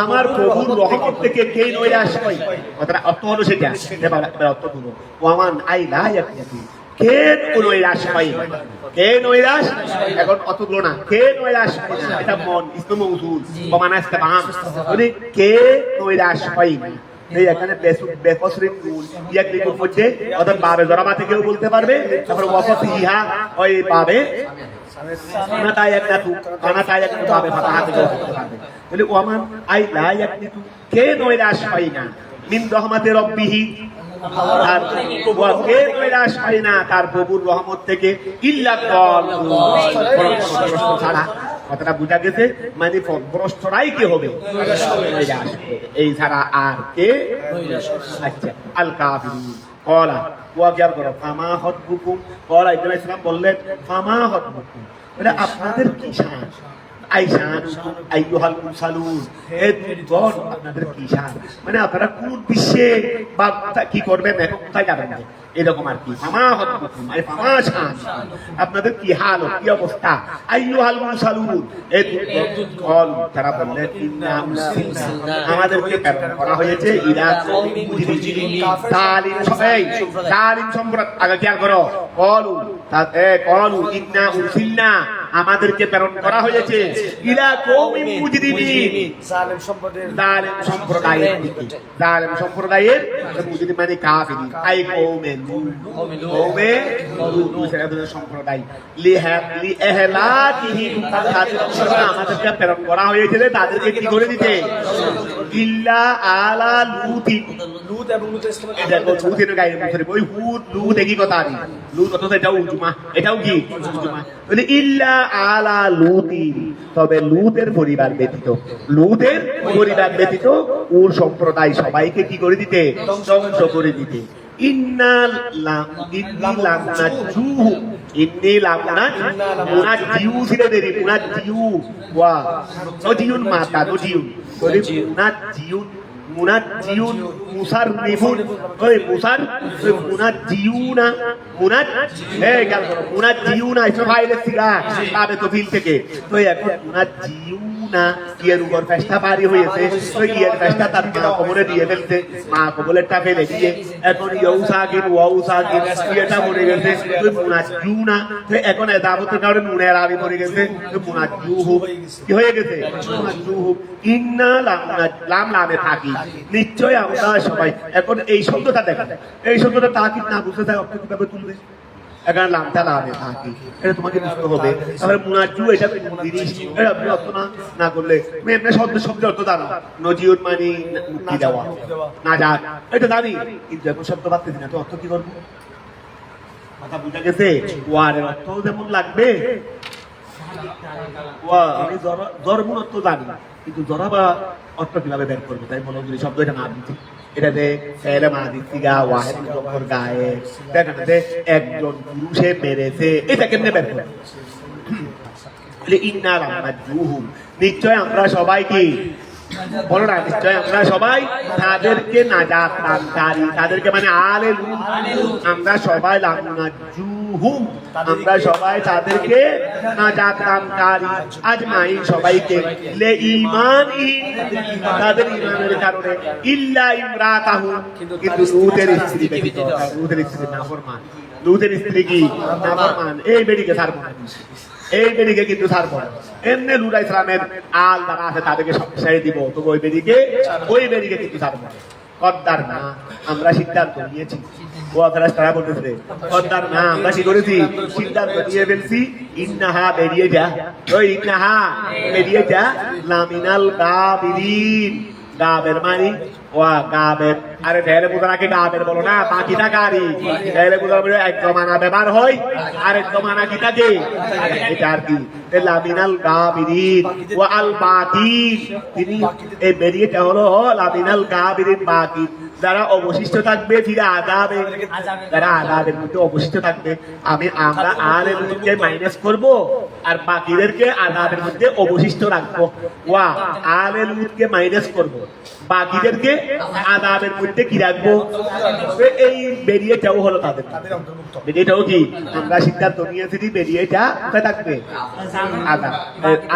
আমার প্রভুর রহমত থেকে কে নৈরাশ হয়? কথাটা অর্থ হলো সেটা, এবার অর্থ হলো ওয়ামান আই লা ইয়াকনিতু কে নৈরাশ হয়, কে নৈরাশ। এখন অতগুলো না, কে নৈরাশ হয় না, এটা মন ইসমে মৌসুল বমানা ইস্তেফহাম, মানে কে নৈরাশ হয় না। এই এখানে বেকসরিত নুন ইয়াকনিতুর মধ্যে অর্থাৎ বাবে জরাবা থেকেও বলতে পারবে, তারপর ওয়াফাত ইহা ওই বাবে কানাতা ইয়াকনাতু বাবে ফাতাহা থেকেও বলতে পারবে। বলে ওয়ামান আই লা ইয়াকনিতু কে নৈরাশ হয় না মিন রহমাতে রব্বিহি আর কে নৈরাশ হয় না তার প্রভুর রহমত থেকে ইল্লা দাল্লুন ছাড়া। কথাটা বুঝা গেছে, মানে পথভ্রষ্টরাই কি হবে এই ছাড়া আর কে। আচ্ছা আল কাফিরুন ক্বালা ওয়া কিয়ার করো ফামা হতবুকুম ক্বালা ইব্রাহিম আলাইহিস সালাম বললেন ফামা হতবুকুম এটা আপনাদের কি শান, আইশানুকুম আইয়ুহাল মুরসালুন আপনাদের কি শান, মানে আপনারা কোন বিশ্বে বা কি করবেন এখন কোথায় যাবেন এরকম আর কি। ফামা হতবুকুম আই ফামা শান আপনাদের কি হাল কি অবস্থা। আইয়ুহাল মুরসালুন এই কল তারা বললেন ইন্না উরসিলনা আমাদেরকে প্রেরণ করা হয়েছে ইলা জালিম সম্প্রদায়। আগে খেয়াল করো কলু ইন্না উরসিলনা আমাদেরকে প্রেরণ করা হয়েছে ইলা কওমিন মুজরিমিন জালিম সম্প্রদায়ের মুজরিম মানে কাফির আই কওমে সম্প্রদায় লিএহলাকিহিম আমাদেরকে প্রেরণ করা হয়েছে তাদেরকে কি করে দিতে ইল্লা আলা লুতিন লুত এবং লুতের গায়ে মুখে ওই লুত একই কথা আর লুত অথচ এটাও উজমা, এটাও কি উজমা বলে ইল্লা আলা লুতিন তবে লুতের পরিবার ব্যতীত ওর সম্প্রদায় সবাইকে কি করে দিতে ধ্বংস করে দিতে। ইন্নি লামনাজিউ ছিল দেরি মুনাজিউ ওয়া নজিউন মাতা নজিউন বলে মুনাজিউন মুসাররিফুন ওই মুনাজিউনা এটা ফাইলের সিগা তবে তো ফিল থেকে তো এখন মুনাজিউনা এর উপর ফেস্টা পারি হয়েছে তো এর ফেস্টা তার কবরে দিয়ে ফেলতে মা কবরেরটা ফেলে দিয়ে এখন ইউসাকিন ওয়াউসাকিন এটা মরে গেছে তো মুনাজিউনা তো এখন দাবতের কারণে নুনের আবি মরে গেছে তো মুনাজিউহু কি হয়ে গেছে মুনাজিউহু ইন্না লামে থাকি নিশ্চয় আমরা সবাই। এখন এই শব্দটা দেখা এই শব্দটা তাকিদ না বুঝতে চাই অর্থ কিভাবে তুলবে এখানে লামটা লামে থাকি এটা তোমাকে বুঝতে হবে। তাহলে মুনাজু এটা জিনিস আপনি অর্থ না করলে তুমি এমনি শব্দের অর্থ জানো নজিউর মানে মুক্তি দেওয়া না যাক এটা জানি, কিন্তু এখন শব্দ পাচ্ছি না তো অর্থ কি করবো কথা বুঝা গেছে। ওয়ারের অর্থ যেমন লাগবে আমি জরমুন অর্থ জানি কিন্তু জরাবা অর্থ কিভাবে বের করবে তাই মনে করি শব্দ এটা না দিচ্ছি এটাতে গায়ে দেখাতে একজন পুরুষে মেরেছে এটা কেমনে বের করবে। নিশ্চয় আমরা সবাই কি বলো না, নিশ্চয় আমরা সবাই তাদেরকে নাজাত দানকারী তাদেরকে মানে আমরা সবাই আমরা সবাই তাদেরকে নাজাত দানকারী আজমাইন সবাইকে লে ঈমানিহি তাদের ঈমানের কারণে ইল্লা ইমরাতাহু কিন্তু লূতের স্ত্রী ব্যতীত লূতের স্ত্রী নাফরমান লুতের স্ত্রী কি নাফরমান, এই বেডিকে ছাড়বো না, এই বেডিকে কিন্তু ছাড়বো না। এমনি লুত ইসলামের আল যারা আছে তাদেরকে সব ছেড়ে দিব, তো ওই বেডিকে কিন্তু ছাড়বো না। কদ্দার না, আমরা সিদ্ধান্ত নিয়েছি। ও ফেরেশতারা বলতেছে কদ্দার না, আমরা কি করেছি? সিদ্ধান্ত নিয়ে ফেলছি। ইন্নাহা, বেরিয়ে যা, ওই ইন্নাহা বেরিয়ে যা, লামিনাল গাবিরিন, গাবের মানি ওয়া গাবের, আরে ঢেলে বুঝানাকে গাবের বলো না, বাকিটা গাড়ি ঢেলে বুঝানো এক জমানা ব্যবহার হয়, আরেক জমানা কি থাকে, এটা আর কি লামিনাল গাবিরিন ওয়া আল বাকিন, তিনি এই বেরিয়েটা হলো লামিনাল গাবিরিন, বাকি যারা অবশিষ্ট থাকবে, ফিরে আযাবে, যারা আযাবের মধ্যে অবশিষ্ট থাকবে। আমরা আলের মধ্যে মাইনাস করব আর বাকিদেরকে আযাবের মধ্যে অবশিষ্ট রাখবো। ওয়া আলের মধ্যে মাইনাস করব, বাকিদেরকে আযাবের মধ্যে কি রাখবো? এই বেরিয়েটাও হলো তাদের বেরিয়েটাও কি আমরা সিদ্ধান্ত নিয়েছি, বেরিয়েটা কোথায় থাকবে? আযাব।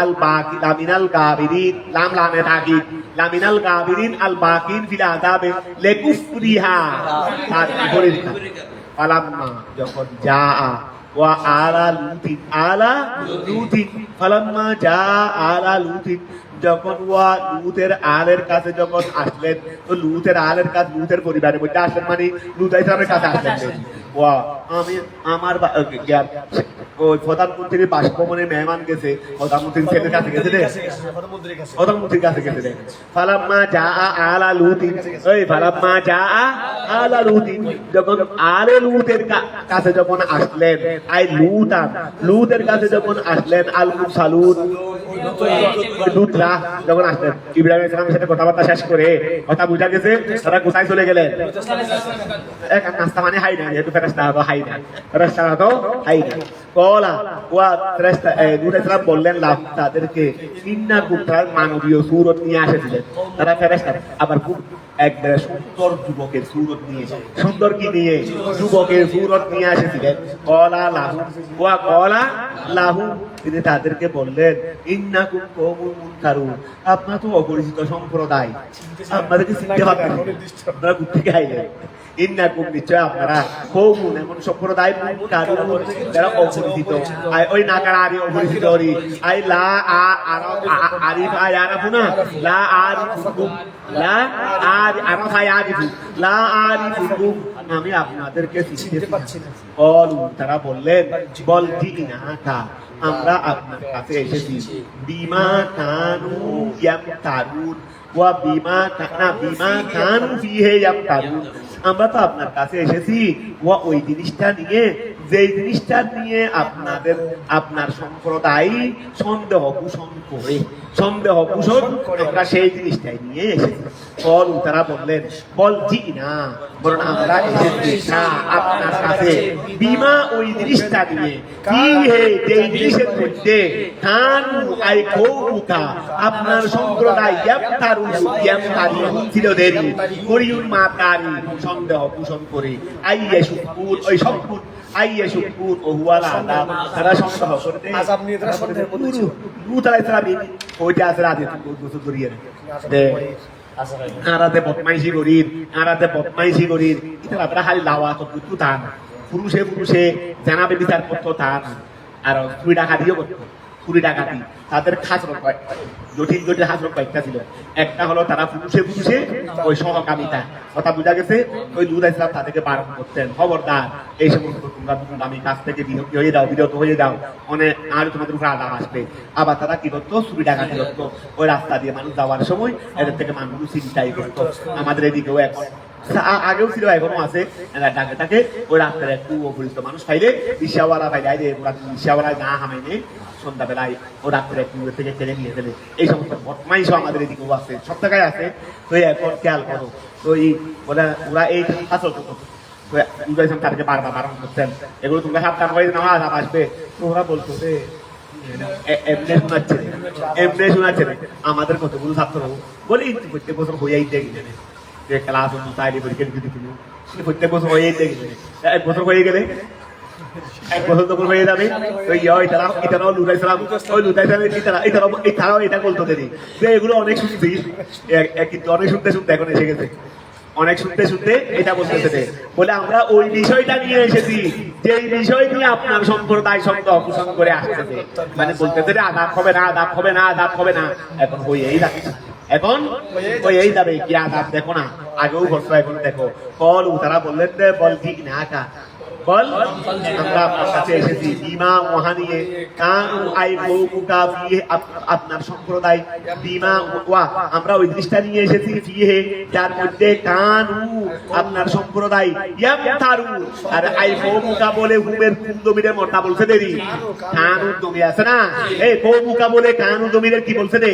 আল বাকি লামিনাল গাবিরিন, লাম লামে থাকি লামিনাল গাবিরিন আল বাকিন ফিল আযাবে লেকুফরিহা, আর পরীক্ষা ফালাম্মা যখন যা ওয়া আলা লুতিন, আলা লুতিন ফালাম্মা যা আলা লুতিন, যখন ওয়া লুতের আলের কাছে যখন আসলেন, তো লুতের আলের কাছে লুতের পরিবারের মধ্যে আসলেন, মানে লুত ইসলামের কাছে আসলেন। ওয়া আমি আমার ওই প্রধানমন্ত্রীর বাসভবনে মেহমান গেছে, প্রধানমন্ত্রীর ছেলের কাছে গেছে রে, প্রধানমন্ত্রীর কাছে গেছে রে। ফালাম্মা যা আলা লুতিন, ওই ফালাম্মা যা আলা লুতিন, যখন আলে লুতের কাছে যখন আসলেন, আই লুতের কাছে যখন আসলেন, আল মুরসালুন, লুতরা যখন আসলেন, ইব্রাহিম ইসলামের সাথে কথাবার্তা শেষ করে কথা বুঝা গেছে, তারা কোথায় চলে গেলেন? এক নাস্তা মানে হাই না, যেহেতু ফেরেশতা তো হাই না, ফেরেশতারা তো হাই না। কলা ওয়া ফেরেশতা লূত ইসলাম বললেন তাদেরকে, ইন্নাকুম, তারা মানবীয় সূরত নিয়ে এসেছিলেন, তারা ফেরেশতা আবার খুব একবারে সুন্দর যুবকের সূরত নিয়ে, সুন্দর কি নিয়ে? যুবকের সূরত নিয়ে এসেছিলেন। কলা লাহু, তিনি তাদেরকে বললেন, ইন্নাকুম কওমুন মুনকারুন, আপনারা তো অপরিচিত সম্প্রদায়, আপনাদেরকে চিনতে পারবেন না, আপনারা কোথা থেকে আইলেন? ইন্নাকুম, নিশ্চয় আপনারা, কওমুন, এমন সম্প্রদায়, মুনকারুন, যারা অপরিচিত। ওই নাকার আরি অপরিচিত, আই লা আরিফ আই আরাফুনা, লা আরিফুকুম, লা আরিফ আই আরিফু, লা আরিফুকুম, আমি আপনাদেরকে চিনতে পারছি না। কলু, তারা বললেন, বল জিনাকা, আমরা আপনার কাছে এসেছি, বিমা কানু ইয়ামতারুন ওয়া বিমা কানু ফিহি ইয়ামতারুন, আমরা তো আপনার কাছে এসেছি ওয়া ওই জিনিসটা নিয়ে, যেই জিনিসটা নিয়ে আপনার সম্প্রদায় সন্দেহ পোষণ করে, আমরা সেই জিনিসটাই নিয়ে এসেছি। বলুন, তারা বললেন, বল জি না, বলুন আমরা এসেছি না আপনার কাছে, বিমা ওই জিনিসটা নিয়ে, কি হে যেই জিনিসের মধ্যে, কানু আই কৌমুকা, আপনার সম্প্রদায়, ইয়ামতারি ছিল দেরি, করিউন মাতারি, সন্দেহ পোষণ করে, আইয়ে শুকুর, ওই সম্পূর্ণ আইয়ে শুকুর ও হুয়াল আযাব, তারা সন্দেহ করতে আযাব নিয়ে তারা সন্দেহ করছিল। লূত আলাইহিস সালাম ওইটা আছে রাতে বছর ধরিয়ে দে আরাতে বদমাইশি করির, এটা আপনারা খালি লাওয়া তো বুঝতো তা না, পুরুষে জানাবে বিচার করতো তা না, আর চুরি ডাকাতিও করতো, চুরি ডাকাতি তাদের খাসরত জটিল হাসরত কয়েকটা ছিল। একটা হলো তারা পুরুষে ওই সহকামিতা, কথা বোঝা গেছে। ওই লূত ইসলাম তাদেরকে বারণ করতেন, খবরদার এই সমস্ত তোমরা আমি কাছ থেকে বিরত হয়ে যাও, অনেক আর তোমাদের উপর আযাব আসবে। আবার তারা কি করতো? চুরি ডাকাতি করতো, ওই রাস্তা দিয়ে মানুষ যাওয়ার সময় এদের থেকে মানুষ চিন্তাই করতো। আমাদের এদিকেও এখন আগেও ছিল, এখনো আছে, ডাকে ওই রাস্তার একটু অপরিচিত মানুষ পাইলে রিক্সাওয়ালা পাইলে রিক্সাওয়ালা না হামাইনে সন্ধ্যাবেলায় ও রাত্রে একটু থেকে ছেড়ে নিয়ে গেলে, এই সমস্ত বদমাইশও আমাদের এদিকেও আছে, সব জায়গায় আছে। তো এখন খেয়াল করো, তো ওরা এই আসল তাদেরকে বারবার বারণ করতেন, এগুলো তোমরা সাবধান হয়ে নেওয়া আযাব আসবে। তো ওরা বলতো যে এমনি শোনাচ্ছে আমাদের কতগুলো ছাত্র বলি প্রত্যেক বছর হইয়াই দেখলেন যে ক্লাস অনুযায়ী পরীক্ষা দিতে দিল, প্রত্যেক বছর হয়েই দেখলেন, এক বছর হয়ে গেলে এক বছর তখন হয়ে যাবে। এটাও এটা বলতো দেরি যে এগুলো অনেক শুনছি, কিন্তু অনেক শুনতে এখন এসে গেছে। অনেক শুনতে শুনতে এটা বলতেছে বলে আমরা ওই বিষয়টা নিয়ে এসেছি যে এই বিষয় নিয়ে আপনার সম্প্রদায় শব্দ অপসারণ করে আসতেছে মানে বলতেছে যে আদাব হবে না আদাব হবে না আদাব হবে না এখন হয়েই যাচ্ছে এখন হয়েই যাবে কি আদাব দেখো না আগেও বলতো এখন দেখো কল তারা বললেন যে বল ঠিক না কা বল আমরা আপনার কাছে এসেছি বিমা মহানিয়ে কানু আই বউকা ফিহে আপনার সম্প্রদায় বিমা ওয়া আমরা ওই দৃষ্টা নিয়ে এসেছি ফিহে যার মধ্যে কানু আপনার সম্প্রদায় ইয়ামতারু আর আই বউকা বলে হুমের কুন্দমিরের মর্তা বলছে দেরি কানু দমি আছে না এই বউকা বলে কানু দমিরের কি বলছে দে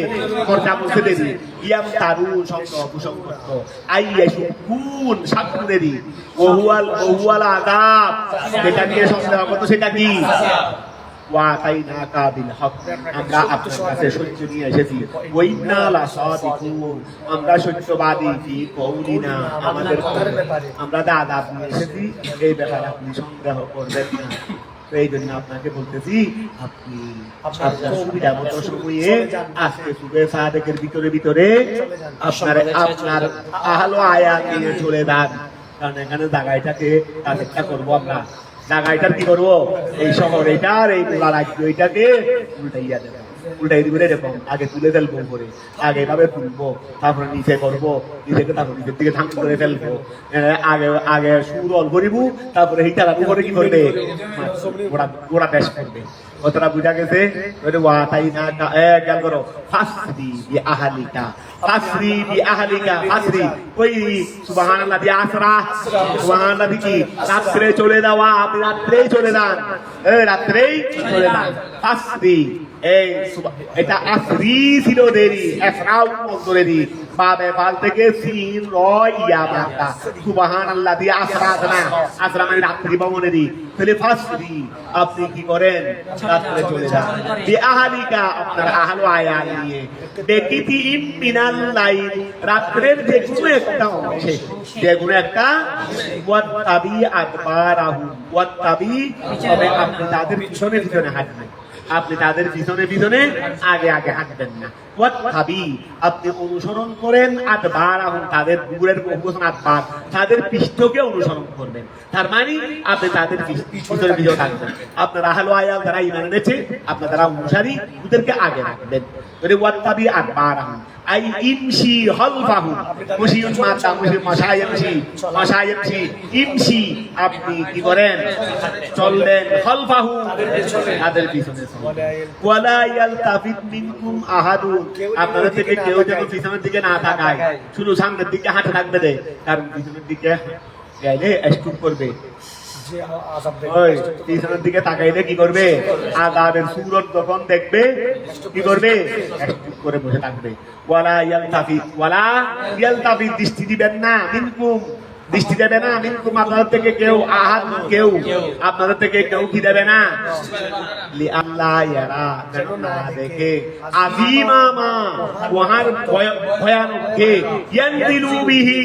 মর্তা বলছে দেরি ইয়ামতারু শব্দ অপসংকর্ত আই ইয়াশুকুন সাকুনেরি ওহুয়াল আযাব যেটা নিয়ে সন্দেহ করতো সেটা কি ওয়াতাইনাকা বিল হক আমরা আপনার কাছে সত্য নিয়ে এসেছি ওয়াইন্না লাসাদিকুন আমরা সত্যবাদী ফি কওলিনা আমাদের আমরা আযাব নিয়ে এসেছি এই ব্যাপারে আপনি সন্দেহ করবেন না এই জন্য আপনাকে বলতেছি আপনি আপনার সুবিধা মতো সময়ে আজকে সুবে সাদেকের ভিতরে আপনার আহলো আয়াত নিয়ে চলে যান কারণ এখানে জায়গাটাকে তাদেরটা করবো আমরা জায়গাটার কি করবো এই শহর এটার এই পুরা রাজ্য এটাকে উল্টাইয়া দেবো উল্টাই দিবে এরকম আগে তুলে ফেলবো করে আগে এভাবে তুলবো তারপরে নিচে করবো নিচেকে তারপর নিচের দিকে ধান করে ফেলবো আগে আগে সুর অল করিব তারপরে হিটা লাগু করে কি করবে গোড়া দেশ করবে কতটা বুঝা গেছে তাই না খেয়াল করো ফাসরি বি আহলিকা ফাসরি বি আহলিকা ফাসরি ওই সুবহানাল্লাহ দি আসরা সুবহানাল্লাহ কি রাত্রে চলে যাওয়া আপনি রাত্রেই চলে যান রাত্রেই চলে যান ফাসরি এই এটা আসরি ছিল দেরি আসরাও মন্তরেরি বাবে ফাল থেকে সিন র ইয়া বাতা সুবহানাল্লাহ দি আসরা না আসরা মানে রাত্রি ভ্রমণেরই তাহলে ফাসরি আপনি কি করেন রাত্রে চলে যান বি আহলিকা আপনার আহলো আয়াল নিয়ে বেকিতি ইম মিনাল লাইল রাত্রের যে কোনো একটা অংশে যে কোনো একটা ওয়াত্তাবি আকবারাহু ওয়াত্তাবি তবে আপনি তাদের পিছনে পিছনে হাঁটবেন আপনি তাদের পিছনে আগে আগে হাঁটবেন না ওয়াত্তাবি আপনি অনুসরণ করেন আদবারাহুম তাদের দূরের বহুবচন আদবার তাদের পৃষ্ঠকে অনুসরণ করবেন তার মানে আপনি তাদের পিছনে থাকবেন আপনার আহলো আয়াল যারা ঈমান এনেছে আপনার যারা অনুসারী ওদেরকে আগে রাখবেন ওয়াত্তাবি আদবারাহুম আই ইমশি খালফাহু মুশিউন মাতা মাশায়ামশি ইমশি আপনি কি করেন চললেন খালফাহু তাদের পিছনে ওয়ালা ইয়ালতাফিত মিনকুম আহাদুন আপনাদের থেকে কেউ যেন পিছনের দিকে না তাকায় শুধু সামনের দিকে হাঁটে থাকবে দে কারণ পিছনের দিকে গেলে স্টুপ করবে ওই পিছনের দিকে তাকাইলে কি করবে আযাবের সূরত যখন দেখবে কি করবে স্টুপ করে বসে থাকবে ওয়ালা ইয়ালতাফিত দৃষ্টি দিবেন না মিনকুম দৃষ্টি দেবে না মিনকুম আপনাদের থেকে কেউ আহাদ কেউ আপনাদের থেকে কেউ কি দেবে না লি আল্লাহ ইয়ারা যেন না দেখে আযীমা মা ওয়াহার ভয়ানক কে ইয়ানদিলু বিহি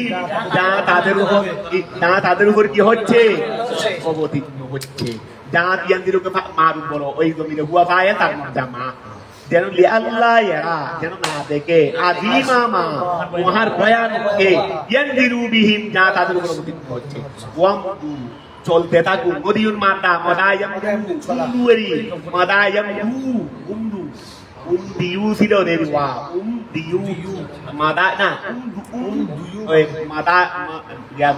যা তাদের উপর কি হচ্ছে অবতীর্ণ হচ্ছে যা ইয়ানদিলুকে মারু বলো ওই জমিনে হুয়া পায় তার জামা যেন আল্লাহ ইয়ারা যেন না দেখে আযীমা মা ওয়াহার ভয়ানক কে ইয়ানদিলু বিহিম যা তাদের উপর অবতীর্ণ হচ্ছে ওয়ামদু চলতে থাকুন মদিউন মাতা মদায়াম উমদুরি মদায়াম উমদু উমদিউ ছিল দেরি ওয়া উমদিউ মাদা না ওই মাদা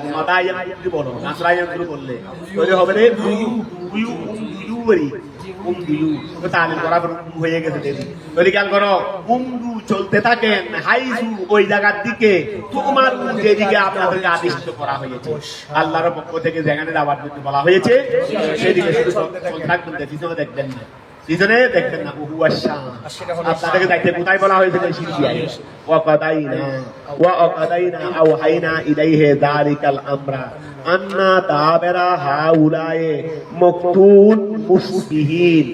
মদায়াম কি বলো নাসরায়াম কি বললে তাহলে হবে রে উমদিউরি উমদিউ তো তালিম বরাবর হয়ে গেছে দেরি তাহলে খেয়াল করো উমদু চলতে থাকেন হাইজু ওই জায়গার দিকে তোমার যেদিকে আপনাদেরকে আদিষ্ট করা হয়েছে আল্লাহর পক্ষ থেকে যেখানে যাওয়ার জন্য বলা হয়েছে সেদিকে শুধু চলতে থাকবেন পিছনে দেখবেন না পিছনে দেখবেন না আপনাদেরকে দেখতে কোথায় বলা হয়েছে শিরকিয়ায় ওয়াকাদাইনা আওহাইনা ইলাইহি যালিকাল আমরা আন্না দাবেরা হাউলায়ে মাকতুন মুসবিহিন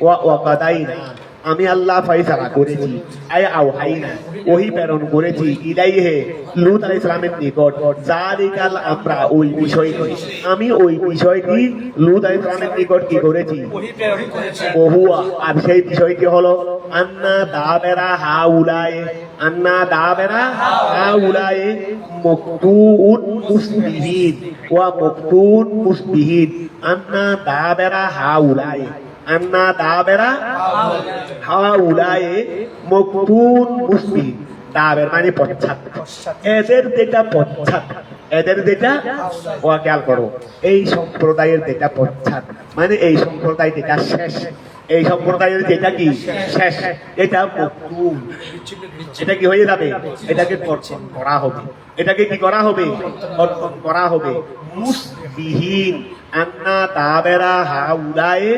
ওয়াকাদাইনা আমি আল্লাহ ফয়সালা করেছি আয় আওহাইনা ওহি প্রেরণ করেছি ইলাইহে লূত আলাইহিস সালামের নিকট জালিকাল আমরা ওই বিষয়টি আমি ওই বিষয়টি লূত আলাইহিস সালামের নিকট কি করেছি ওহুয়া আর সেই বিষয়টি হলো আন্না দাবেরা হাউলায়ে মকতুন মুসবিহিন ওয়া মকতুন মুসবিহিন আন্না দাবেরা হাউলায়ে মকতুন মুসবিহিন দাবের মানে পশ্চাৎ এদের যেটা ও খেয়াল করো এই সম্প্রদায়ের যেটা পশ্চাৎ মানে এই সম্প্রদায় যেটা শেষ এই সম্প্রদায়ের যেটা কি শেষ এটা মকতুন এটা কি হয়ে যাবে এটাকে কর্তন করা হবে এটাকে কি করা হবে কর্তন করা হবে মুসবিহীন আন্না দাবেরা হাউলায়ে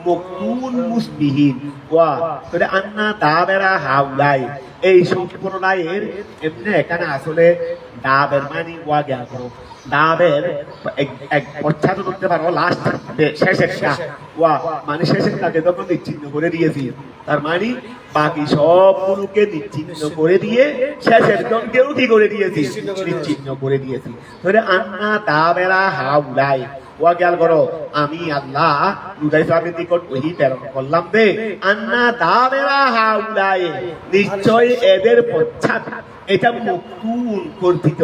মকতুন মুসবিহীন ওয়া তাহলে আন্না দাবেরা হাউলায়ে এই সম্প্রদায়ের এমনি এখানে আসলে দাবের মানে ওয়া জ্ঞান করো দাবের এক পশ্চাৎ করতে পারো লাস্ট শেষেরটা ওয়া মানে শেষেরটাকে যখন নিচ্ছিন্ন করে দিয়েছি তার মানে বাকি সবগুলোকে নিচ্ছিন্ন করে দিয়ে শেষের জনকেও কি করে দিয়েছি নিচ্ছিন্ন করে দিয়েছি ধরে আন্না দাবেরা হাউলাই ওয়া খেয়াল করো আমি আল্লাহ লূত আলাইহিস সালামের নিকট ওহী প্রেরণ করলাম দে আন্না দাবেরা হাউলাই নিশ্চয় এদের পশ্চাৎ এটা মকতুন গর্ধিত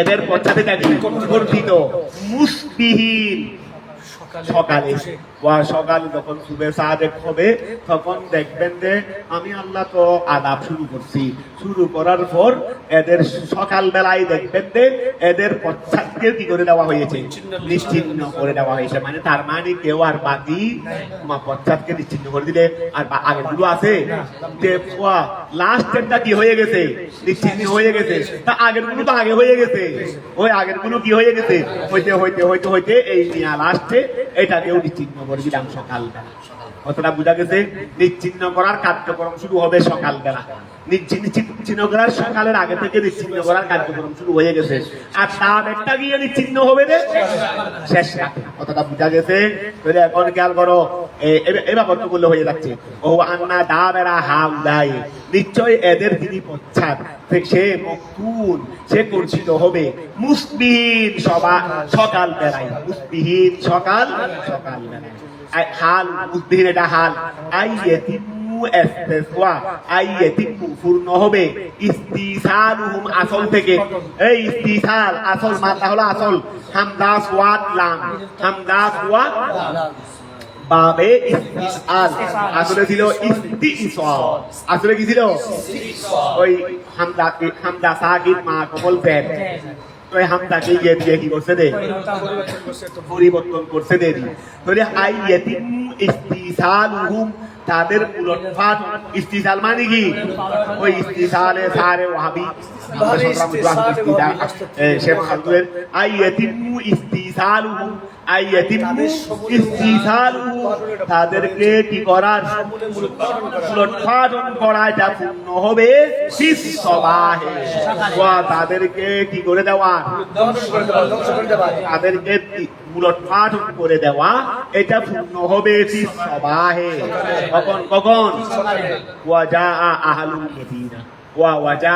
এদের পশ্চাতে কি গর্ধিত মুসবিহীন সকালে সকালে যখন সুবে সাদেক হবে তখন দেখবেন যে আমি আল্লাহ তো আদাব শুরু করছি শুরু করার পর এদের সকাল বেলায় দেখবেন যে এদের পশ্চাৎকে কি করে দেওয়া হয়েছে নিশ্চিহ্ন করে দেওয়া হয়েছে মানে তার মানে কেউ আর বাকি পশ্চাৎকে নিশ্চিহ্ন করে দিলে আর আগের গুলো আছে যে লাস্টেরটা কি হয়ে গেছে নিশ্চিহ্ন হয়ে গেছে তা আগের গুলো তো আগে হয়ে গেছে ওই আগের গুলো কি হয়ে গেছে হইতে হইতে হইতে হইতে এই নিয়ে লাস্টে এটাকেও নিশ্চিহ্ন করে দিলাম সকালবেলা কতটা বোঝা গেছে নিশ্চিহ্ন করার কার্যক্রম শুরু হবে সকালবেলা নিশ্চিহ্ন করার সকালের আগে থেকে নিশ্চিহ্ন করার কার্যক্রম শুরু হয়ে গেছে আর তার একটা গিয়ে নিশ্চিহ্ন হবে রে শেষ কতটা বোঝা গেছে তাহলে এখন খেয়াল করো এবার কত করলে হয়ে যাচ্ছে ও আন্না দাবেরা হাউলাই নিশ্চয় এদের যিনি পশ্চাৎ সে মকতুন সে গর্জিত হবে মুসবিহীন সকাল বেলায় মুসবিহীন সকাল বেলায় হাল মুসবিহীন এটা হাল পূর্ণ হবে ইস্তিসালুহুম আসল থেকে এই ইস্তিসাল আসল মাত্রা হলো আসল হামদা ওয়াত লাম হামদা ওয়াত বাবে ইস্তিসাল আসলে ছিল ইস্তিসাল আসলে কি ছিল ওই হামদা সাকিন মা কবল পেন ওই হামদাকে গিয়ে দিয়ে কি করছে দে পরিবর্তন করছে দেরি তাহলে আইয়াতিমু ইস্তিসালুহুম তাদের উলটপাট ইস্তিসাল মানে কি ওই ইস্তিসালে সারে ওয়াহাবি শেখ আব্দুলের আইয়াতিমু ইস্তিসালুহুম তাদেরকে কি করার উলটপালন করা যা পূর্ণ হবে তাদেরকে কি করে দেওয়া তাদেরকে উলটপালন করে দেওয়া এটা পূর্ণ হবে সবাহে কখন কখন ওয়াজা আহলুল মদিনা ওয়াজা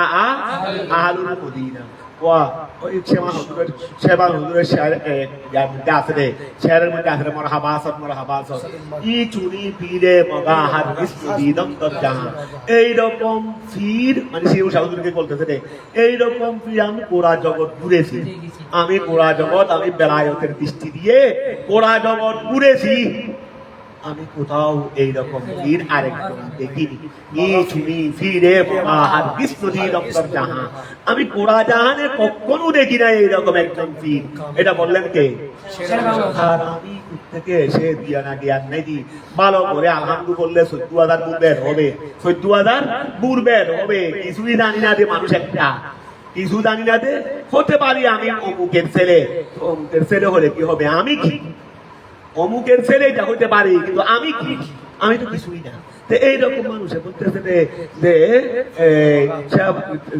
আহলুল মদিনা ওই শেবা হুজুরের শেয়ারের মধ্যে আছে মরহাবাসত ই চুনি পীরে মগা হাদিস দিদম দজ্জাহা এইরকম পীর মানে শিবু হুজুরকে বলতেছে রে এইরকম পীর আমি পুরা জগৎ ঘুরেছি আমি পুরা জগৎ আমি বেলায়েতের দৃষ্টি দিয়ে পুরা জগৎ ঘুরেছি আমি কোথাও এইরকম পীর আরেকজন দেখিনি আমি কোরা জাহানে কখনো দেখি না এইরকম একজন পীর এটা বললেন কে আর আমি থেকে সে দিয়ানা জ্ঞান নাকি ভালো করে আলহামদু করলে 14,000 বুড়বের হবে 14,000 বুড়বের হবে কিছুই জানি না যে মানুষ একটা কিছু জানি না যে হতে পারি আমি অমুকের ছেলে হলে কি হবে আমি কি অমুকের ছেলে এটা হতে পারে কিন্তু আমি কি আমি তো কিছুই না তো এইরকম মানুষে বলতেছে যে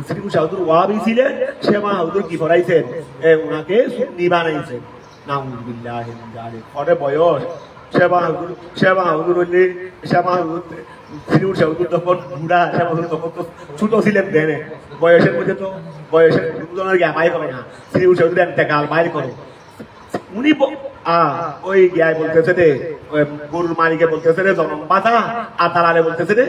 শ্রী শাহুদুর ওয়াবি ছিলেন শেমা হুজুর কি করাইছেন ওনাকে সুন্নি বানাইছেন নাউজুবিল্লাহ পরে বয়স শ্যামা হুজুর হইলে শ্যামা হুজুর সিরিউর শ্যামা হুজুর তখন বুড়া শ্যামা হুজুর তখন তো ছোট ছিলেন দেনে বয়সের মধ্যে তো বয়সের দুজনের জ্ঞামাই করে না সিরিউর শ্যামা হুজুর একটা গাল বাইর করো উনি ওই গিয়ায় বলতেছে রে গরুর মালিকে বলতেছে রে জনম পাতা আর তারারে বলতেছে রে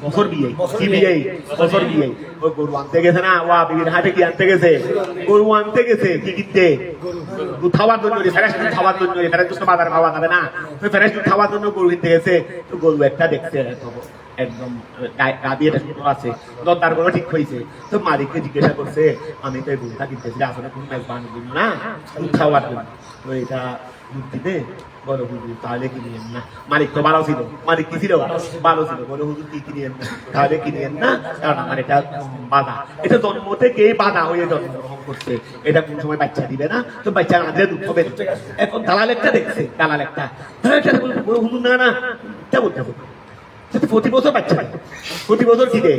বছর বিয়ে কি বিয়ে বছর বিয়ে ওই গরু আনতে গেছে না ওয়া বিবির হাটে কি আনতে গেছে গরু আনতে গেছে কি কিনতে দুধ খাওয়ার জন্য ফ্রেশ দুধ খাওয়ার জন্য ফ্রেশ দুধ বাজার খাওয়া যাবে না ওই ফ্রেশ দুধ খাওয়ার জন্য গরু কিনতে গেছে তো গরু একটা দেখছে একদম গাবি এটা সুন্দর আছে দরদার করে ঠিক হয়েছে তো মালিককে জিজ্ঞাসা করছে আমি তো এই গরুটা কিনতেছি আসলে কোন মেজবান জন্য না দুধ খাওয়ার জন্য তো এটা দুধ দিতে বলো হুজুর তাহলে কিনিয়েন না মালিক তো ভালো ছিল মালিক কি ছিল ভালো ছিল বলো হুজুর কি কিনিয়েন না তাহলে কিনিয়েন না কারণ আমার এটা বাধা এটা জন্ম থেকেই বাধা হয়ে জন্মগ্রহণ করছে এটা কোন সময় বাচ্চা দিবে না তো বাচ্চা না দিলে দুধ হবে এখন দালাল একটা দেখছে দালাল একটা বলো হুজুর না না তা বলতে হবে প্রতি বছর বাচ্চা প্রতি বছর কি দেয়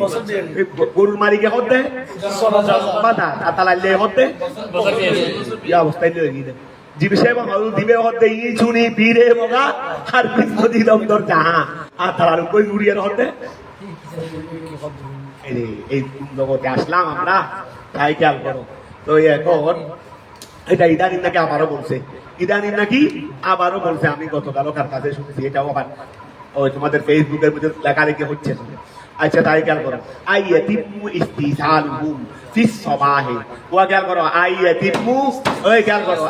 গরুর মালিকে হত দেয় বাধা আর দালাল হত দেয় এই অবস্থায় লয়ে গিয়ে জিবিসে এবং দিবে হতে ই ছুনি বীরে বগা আর কৃষ্ণ দিদম তোর যাহা আর তার কই উড়িয়ে হতে এই জগতে আসলাম আমরা তাই খেয়াল করো তো এখন এটা ইদানিং নাকি আবারও বলছে ইদানিং নাকি আবারও বলছে আমি গতকালও কার কাছে শুনেছি এটাও আবার ওই তোমাদের ফেসবুকের মধ্যে লেখালেখি হচ্ছে আচ্ছা তাই খেয়াল করো আইয়াতিমু ইস্তিসালুহুম ফিস সবাহে ওয়া খেয়াল করো আইয়াতিমু ওই খেয়াল করো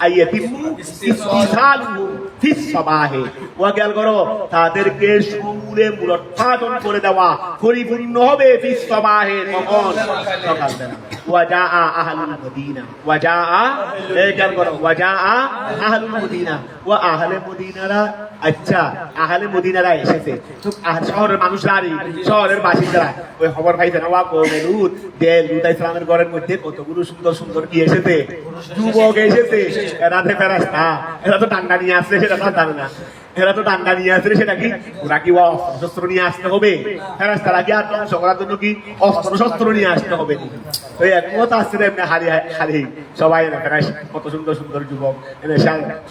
আইয়াতিমু ইস্তিসালুহুম ফিস সবাহে ওয়া খেয়াল করো তাদেরকে সমূলে মূলোৎপাদন করে দেওয়া পরিপূর্ণ হবে ফিস সবাহে কখন সকালবেলা ওয়া জাআ আহলুল মদিনা ওয়া জাআ এই খেয়াল করো ওয়া জাআ আহলুল মদিনা ওয়া আহলে মদিনারা আচ্ছা আহলে মদিনারা এসেছে শহরের মানুষরা শহরের বাসিন্দারা ওই খবর পাইছে না ওয়া কৌমেলুদ লুত ইসলামের ঘরের মধ্যে কতগুলো সুন্দর সুন্দর কি এসেছে যুবক এসেছে এরাতে ফেরেশতা এরা তো ডান্ডা নিয়ে আসছে সেটা তো জানে না এরা তো ডান্ডা নিয়ে আসছে সেটা কি ওরা কি অস্ত্র নিয়ে আসতে হবে ফেরেশতারা কি আর ধ্বংস করার জন্য কি অস্ত্র নিয়ে আসতে হবে তো একমত আসছে এমনি হারি সবাই না ফেরাস কত সুন্দর সুন্দর যুবক এনে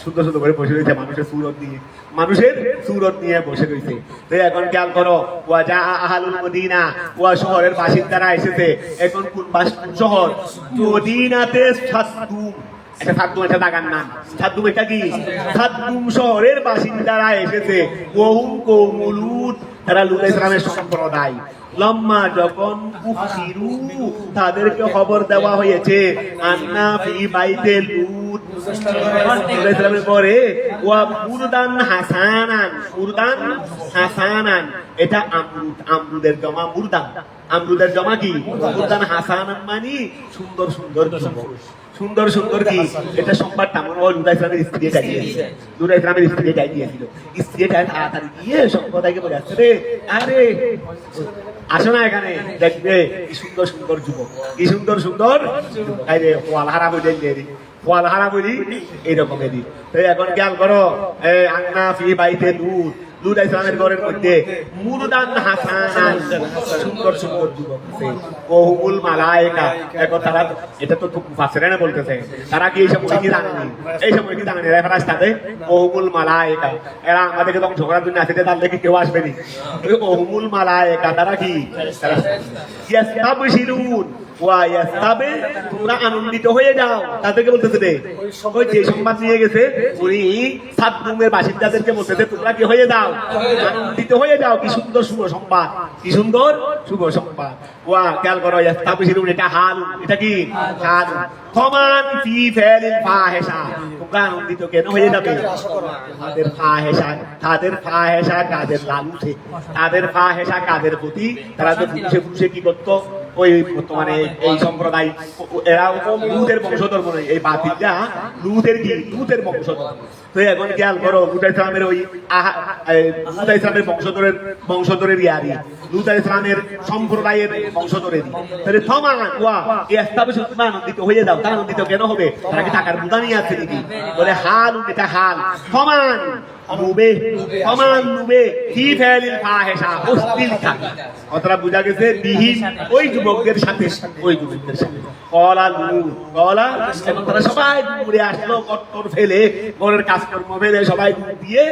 সুন্দর সুন্দর করে বসে রয়েছে মানুষের সুরত নিয়ে বসে রয়েছে তো এখন খেয়াল করো ওয়া জা আহলুল মদিনা ওয়া শহরের বাসিন্দারা এসেছে এখন কোন শহর মদিনাতে সাদুম এটা সাদুম এটা লাগান নাম সাদুম এটা কি সাদুম শহরের বাসিন্দারা এসেছে ওহুম কওমুলুদ তারা লূত ইসলামের সম্প্রদায় লম্মা যখন উখিরু তাদেরকে খবর দেওয়া হয়েছে আন্না ফি বাইতে লূত ইসলামের পরে ওয়া বুরদান হাসানান এটা আমরুদের জমা মুরদান আমরুদের জমা কি বুরদান হাসানান মানে সুন্দর সুন্দর সুন্দর সুন্দর কি এটা সংবাদ তেমন লুত ইসলামের স্ত্রী চাইছিয়েছিল লুত ইসলামের স্ত্রী চাইছিয়েছিল স্ত্রী চাই তাড়াতাড়ি গিয়ে সম্প্রদায়কে বলে আসছে রে আরে আসো না এখানে দেখবে কি সুন্দর সুন্দর যুবক কি সুন্দর সুন্দর আরে ফলহারা বলে ফলহারা বলি এইরকমেরই তো এখন খেয়াল করো আন্না ফি বাইতে লুত ইসলামের ঘরের মধ্যে মুরদান হাসানান সুন্দর সুন্দর যুবক ওহুমুল মালায়েকা এখন তারা এটা তো মুফাসসিরিনে বলতেছে তারা কি এই সময় কি জানেনি এই সময় কি জানেনি রেফারেন্স থাকে ওহুমুল মালায়েকা এরা আমাদেরকে তখন ঝগড়ার জন্য আসে তাহলে কি কেউ আসবে না ওহুমুল মালায়েকা তারা কি ইয়াস্তাবশিরুন ওয়া ইয়াস্তাবে তোমরা আনন্দিত হয়ে যাও তাদেরকে বলতেছে রে ওই যে সংবাদ নিয়ে গেছে উনি সাদুমের বাসিন্দাদেরকে বলতেছে তোমরা কি হয়ে যাও আনন্দিত হয়ে যাও কি সুন্দর শুভ সংবাদ কি সুন্দর শুভ সংবাদ ওয়া খেয়াল করো ইয়াস্তাবশিরুন এটা হাল এটা কি হাল কমান ফি ফালিল ফাহিশা তোমরা আনন্দিত কেন হয়ে যাবে তাদের ফাহিশা কাদের লালুতে তাদের ফাহিশা কাদের প্রতি তারা তো পুষে কি করতো ওই বর্তমানে এই সম্প্রদায় এরা লুতের বংশধর নয় এই বাতিলটা লুতের বংশধর তো এখন খেয়াল করো লুত ইসলামের ওই লুত ইসলামের বংশধরের ইয়ারি লুত ইসলামের সম্প্রদায়ের বংশধরের তাহলে থমান ওয়া ইস্তাবে সুতমান আনন্দিত হয়ে যাও তা আনন্দিত কেন হবে তারা কি টাকার বুদা নিয়ে আছে নাকি বলে হাল এটা হাল থমান নুবে সমান নুবে কি ফেলিল ফাহেসা অশ্লীল কাজ অতটা বোঝা গেছে বিহীন ওই যুবকদের সাথে ওই যুবকদের সাথে কলা নূর কলা এবং তারা সবাই ঘুরে আসলো কট্টর ফেলে ঘরের কাজকর্ম ফেলে সবাই দূর দিয়ে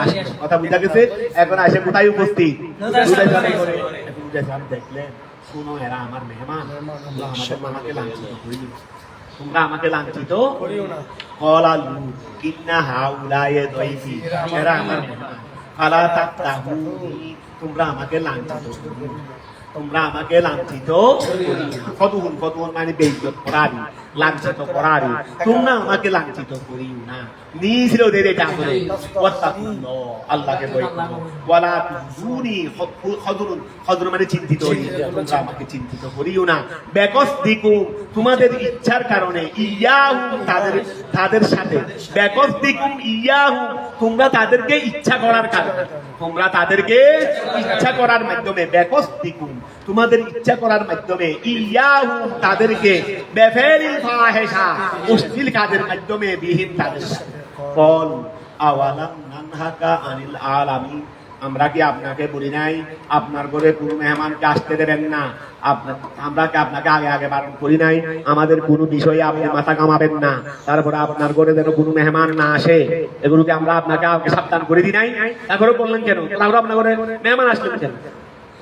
আসলো কথা বোঝা গেছে এখন আসে কোথায় উপস্থিত দেখলেন শুনো এরা আমার মেহমান আমাকে লাঞ্ছিত করিও তোমরা আমাকে লাঞ্ছিত কলা নূর কিন্না হাউলায়ে দইফি এরা আমার মেহমান ফালা তাফতাহুনি তোমরা আমাকে লাঞ্ছিত করিও তোমরা আমাকে লাঞ্ছিত ফতুহুন ফতুহুন মানে বেইজ্জত করারি লাঞ্ছিত করারি তোমরা আমাকে লাঞ্ছিত করিও না নিছিল দেরে চাকরে ওয়াত্তাকুল্লাহ আল্লাহকে ভয় করো ওয়ালা তুজুনি খদরুন খদর মানে চিন্তিত তোমরা আমাকে চিন্তিত করিও না বেকস দিকু তোমাদের ইচ্ছার কারণে ইয়াহু তাদের সাথে বেকস দিকু ইয়াহু তোমরা তাদেরকে ইচ্ছা করার কারণে তোমরা তাদেরকে ইচ্ছা করার মাধ্যমে বেকস দিকু তোমাদের ইচ্ছা করার মাধ্যমে ইয়াহু তাদেরকে বেফেলিল ফাহেসা অশ্লীল কাজের মাধ্যমে বিহীন তাদের সাথে কল আওয়ালাম নানহাকা আনিল আলামিন আমরা কি আপনাকে বলি নাই আপনার ঘরে কোনো মেহমানকে আসতে দেবেন না আমরা কি আপনাকে আগে আগে বারণ করি নাই আমাদের কোনো বিষয়ে আপনি মাথা কামাবেন না তারপরে আপনার ঘরে যেন কোনো মেহমান না আসে এগুলোকে আমরা আপনাকে আগে সাবধান করে দিই নাই তারপরে বললেন কেন তারপরে আপনার ঘরে মেহমান আসলেন কেন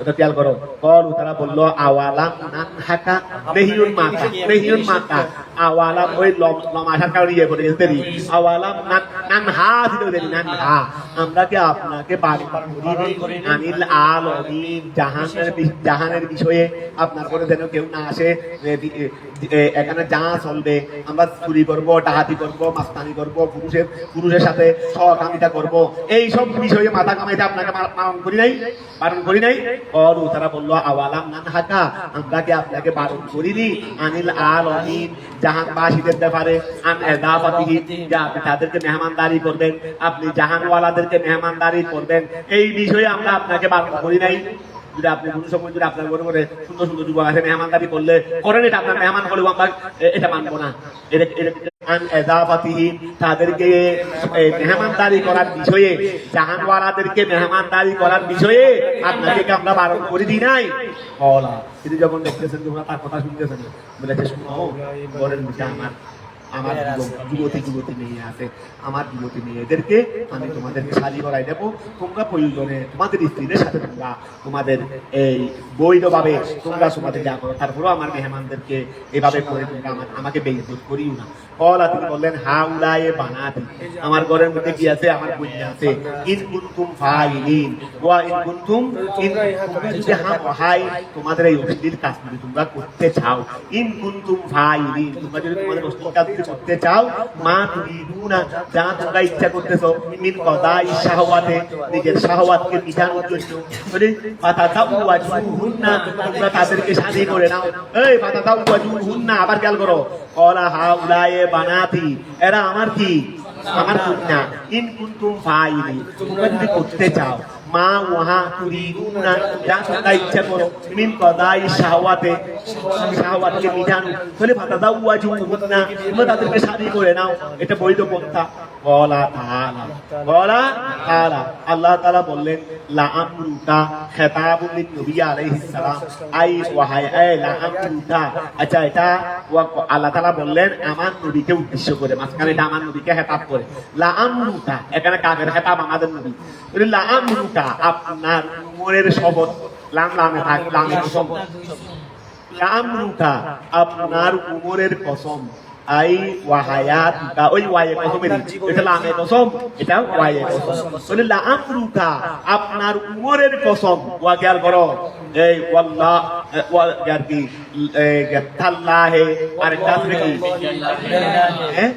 ওটা খেয়াল করো কল তারা বললো আওয়ালাম নানহাকা নেহিউন মাতা আওয়ালাম ওই লম আসার কারণে ইয়ে করে গেছে দেরি আওয়ালাম নানহা দিতে দেরি নানহা আমরা কি আপনাকে বাড়ি করি আনিল আলামিন জাহানের বিষয়ে আপনার করে যেন কেউ না আসে এখানে যা চলবে আমরা চুরি করবো ডাকাতি করবো মাস্তানি করবো পুরুষের সাথে সহকামিতা করবো এই সব বিষয়ে মাথা কামাইতে আপনাকে বারণ করি নাই আর তারা বললো আওয়ালাম নানহাকা আমরা কি আপনাকে বারণ করিনি আনিল আলামিন জাহানবাসীদের ব্যাপারে আন এদাফাতিহি যে আপনি তাদেরকে মেহমানদারি করবেন আপনি জাহানওয়ালাদেরকে মেহমানদারি করবেন এই বিষয়ে আমরা আপনাকে বারণ করি নাই যদি আপনি কোনো সময় যদি আপনার ঘরে ঘরে সুন্দর সুন্দর যুবক আছে মেহমানদারি করলে করেন এটা আপনার মেহমান হলেও আমরা এটা মানবো না তাদেরকে মেহমানদারি করার বিষয়ে জাহানওয়ালাদেরকে মেহমানদারি করার বিষয়ে আপনাকে আমরা বারণ করে দিই নাই তিনি যখন দেখতেছেন তোমরা তার কথা শুনতেছেন বলেছে শুনো ঘরের মধ্যে আমার যুবতী মেয়ে আছে আমার যুবতী মেয়েদেরকে আমি তোমাদেরকে শাড়ি করাই দেবো তোমরা প্রয়োজনে তোমাদের স্ত্রীদের সাথে তোমরা তোমাদের এই বৈধভাবে তোমরা তোমাদের যা করো তারপরেও আমার মেহমানদেরকে এভাবে করে তোমরা আমাকে বেইজ্জত করিও না কলা তিনি বললেন হাউলায়ে বানাতি আমার ঘরের মধ্যে কি আছে আমার বইয়া আছে ইন কুনতুম ফাইলিন ওয়া ইন কুনতুম যদি হাই তোমাদের এই অশ্লীল কাজ যদি তোমরা করতে চাও ইন কুনতুম ফাইলিন তোমরা যদি তোমাদের অশ্লীল কাজ করতে চাও মা তুরিদুনা যা তোমরা ইচ্ছা করতেছো মিন কদাই শাহওয়াতে নিজের শাহওয়াতকে মিটানোর জন্য বলে ফাতাতাওয়াজুহুন্না তোমরা তাদেরকে শাদী করে নাও এই ফাতাতাওয়াজুহুন্না আবার খেয়াল করো কলা হাউলায়ে বানাতি এরা আমার কি আমার কন্যা ইন কুনতুম ফাইলিন তোমরা যদি করতে চাও মা ওয়াহা তুরিদুনা যা তোমরা ইচ্ছা করো মিন কদাই শাহওয়াতকে মিটানো বলে ফাতাতাওয়াজুহুন্না তোমরা তাদেরকে শাদী করে নাও এটা বৈধ পন্থা বলা তাআলা আল্লাহ তাআলা বললেন লা আমরুকা খেতাবুল নবী আলাইহিস সালাম আই ওয়াহাই লা আমরুকা আচ্ছা এটা আল্লাহ তাআলা বললেন আমার নবীকে উদ্দেশ্য করে মাঝখানে এটা আমার নবীকে খেতাব করে লা আমরুকা এখানে কাদের খেতাব আমাদের নবী লা আমরুকা আপনার উমরের শপথ লামে কসম লা আমরুকা আপনার উমরের কসম আই ওয়াহায়াতুকা ওই ওয়ায়ে কসমের এটা লামে কসম এটা ওয়ায়ে কসম বলে লা আমরুকা আপনার উমরের কসম ওয়া খেয়াল করো এই ওয়াল্লাহ ওয়া কি তাল্লাহে আর তাসবি কি হ্যাঁ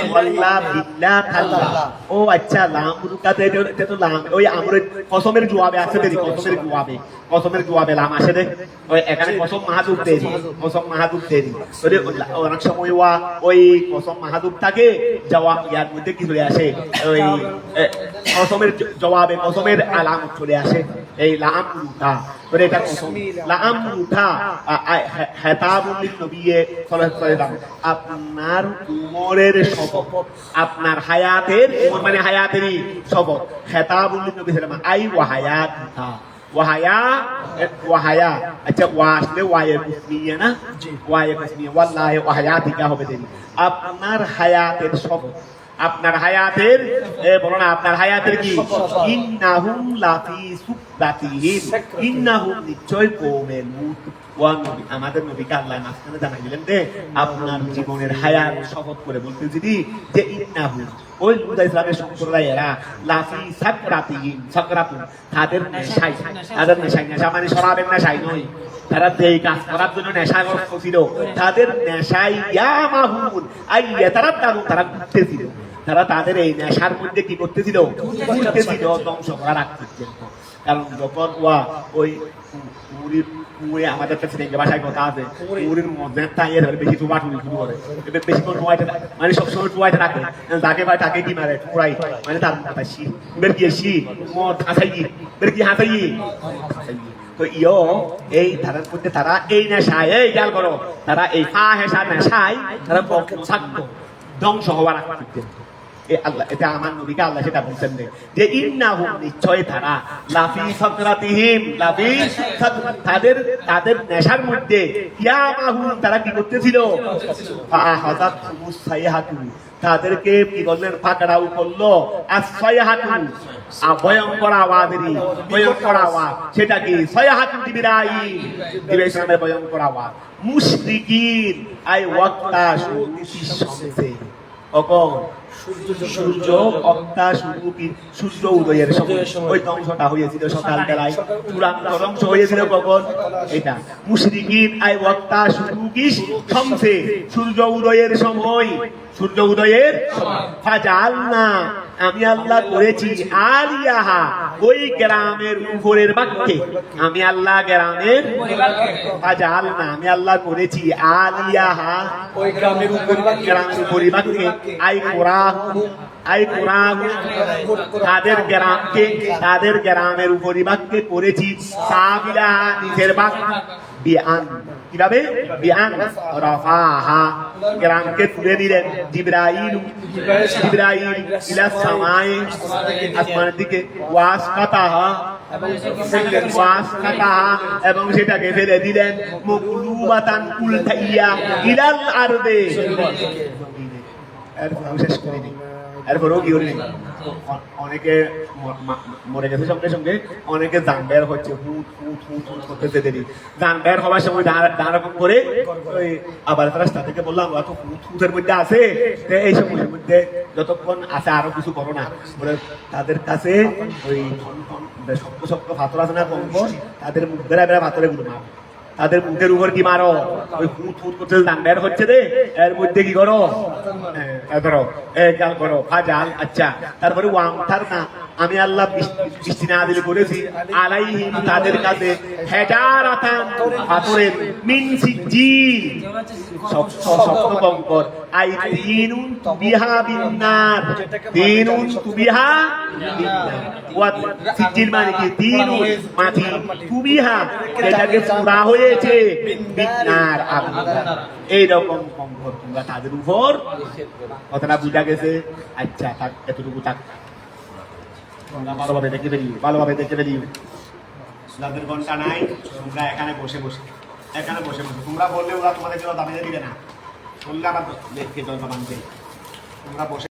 ওয়াল্লাহ বিল্লাহ তাল্লাহ ও আচ্ছা লা আমরুকাতে এটা তো লাম ওই আমরের কসমের জবাবে আছে দেরি কসমের জবাবে লাম আসে দে ওই এখানে কসম মাহাদুব দেরি বলে অনেক সময় ওই কসম মাহাদুব থাকে জবাব ইয়ার মধ্যে কি চলে আসে ওই কসমের জবাবে কসমের আলামত চলে আসে এই লামরুকা বলে এটা কসম লাআমরুকা হেতাবুল নবী সাল্লাল্লাহু আলাইহি ওয়াসাল্লাম আপনার উমরের শপথ আপনার হায়াতের উমর মানে হায়াতেরই শপথ হেতাবুল নবী সাল্লাল্লাহু আলাইহি ওয়াসাল্লাম আই ওয়া হায়াতিকা ওয়াহায়া আচ্ছা ওয়া আসলে ওয়ায়ে কুসমিয়া না ওয়ায়ে কুসমিয়া ওয়াল্লাহি ওয়া হায়াতিকা হবে দেরি আপনার হায়াতের শপথ আপনার হায়াতের বলো না আপনার হায়াতের কি ইন্নাহুম লাফি সুকরাতিহিম ইন্নাহুম নিশ্চয় কওমে লূত ওয়া নবী আমাদের নবীকে আল্লাহ মাঝখানে জানাই দিলেন যে আপনার জীবনের হায়াত শপথ করে বলতেছি যে ইন্নাহুম ওই লূত ইসলামের সম্প্রদায় এরা লাফি সাকরাতিহিম সাকরাতুন তাদের নেশায় নেশা মানে শরাবের নেশায় নয় তারা যেই কাজ করার জন্য নেশাগ্রস্ত ছিল তাদের নেশায় ইয়ামাহুন আই ইয়াতারাদ্দারুন তারা ঘুরতেছিল তারা তাদের এই নেশার মধ্যে কি করতেছিল ঘুরতেছিল ধ্বংস করা রাখতেছিল কারণ যখন ওই কুড়ি আমাদের কাছে ভাষায় কথা আছে কুড়ির মধ্যে তাই বেশি টুবা টুলি শুরু করে এবার বেশি করে টুয়াইতে মানে সবসময় টুয়াইতে রাখে তাকে ভাই তাকে কি মারে টুরাই মানে তার মাথা শি বের কি শি মদ হাসাই বের কি হাসাই তো এই ধারার মধ্যে তারা এই নেশায় এই খেয়াল করো তারা এই ফাহেশা নেশায় তারা ধ্বংস হওয়ার রাখতেন আল্লাহ এটা আমার নবীকে আল্লাহ সেটা বলছেন যে ইন্নাহুম নিশ্চয় তারা লাফি সাকরাতিহিম লাফি তাদের নেশার মধ্যে ইয়ামাহুম তারা কি করতেছিল ফাআখাযাতহুমুস সাইহাতু তাদেরকে কি করলেন পাকড়াও করলো আসসাইহাতু ভয়ঙ্কর আওয়াজেরই ভয়ঙ্কর আওয়াজ সেটা কি সাইহাতু জিবরাইল ভয়ঙ্কর আওয়াজ মুশরিকিন আই ওয়াক্তা শুরুকি শামসে কখন সূর্য অক্তা সূর্য উদয়ের সময় ওই ধ্বংসটা হয়েছিল সকাল বেলায় চূড়ান্ত ধ্বংস হয়েছিল কখন এটা মুশরিকিন আই ওয়াক্তা শুরুকি শামসে সূর্য উদয়ের সময় ফাজালনা আমি আল্লাহ করেছি আলিয়াহা ওই গ্রামের উপরের বাক্যে আমি আল্লাহ গ্রামের ফাজালনা আমি আল্লাহ করেছি আলিয়াহা ওই গ্রামের উপরের বাক্যে তাদের গ্রামের উপরিভাগকে করেছি সাবিলাহা নিচের ভাগ বিআন কিভাবে বিআন রাফাহা গ্রামকে তুলে দিলেন জিবরাইল ইলা সামাই আসমানের দিকে ওয়াসকাতাহা এবং সেটাকে ফেলে দিলেন মুকলুবাতান উলতাইয়া ইলাল আরদে শেষ করিনি এরপরেও কি করিনি অনেকে মরে গেছে সঙ্গে সঙ্গে অনেকে জান বের হচ্ছে করতেছে দেরি জান বের হওয়ার সময় দাঁড়ারকম করে ওই আবার রাস্তা থেকে বললাম এত হুতের মধ্যে আছে এই সময়ের মধ্যে যতক্ষণ আছে আরো কিছু করো না বলে তাদের কাছে ওই শক্ত শক্ত পাথর আছে না কম্বল তাদের মুখ বেড়া পাথরে গুলো মার তাদের মুখের উপর কি মারো ওই হুত করতে দান বের হচ্ছে রে এর মধ্যে কি করো ধরো খেয়াল করো ফাজাল আচ্ছা তারপরে ওয়ামথার না আমি আল্লাহ বৃষ্টি না দিলে করেছি আলাইহিম তাদের কাছে হেজারাতান পাথরের মিন সিজিল শক্ত কঙ্কর আই তিনুন তুবিহা বিন্নার তিনুন তুবিহা বিন্নার ওয়া সিজিল মানে কি তিনুন মাটি তুবিহা এটাকে পুরা হয়েছে বিন্নার আগুন এইরকম কঙ্কর তোমরা তাদের উপর কথাটা বুঝা গেছে আচ্ছা থাক এতটুকু থাক ভালোভাবে দেখে ফেলি যাদের ঘন্টা নাই তোমরা এখানে বসে তোমরা বললে ওরা তোমাদের জন্য দাবি দিবে না বললে আবার দেখে তোমরা বসে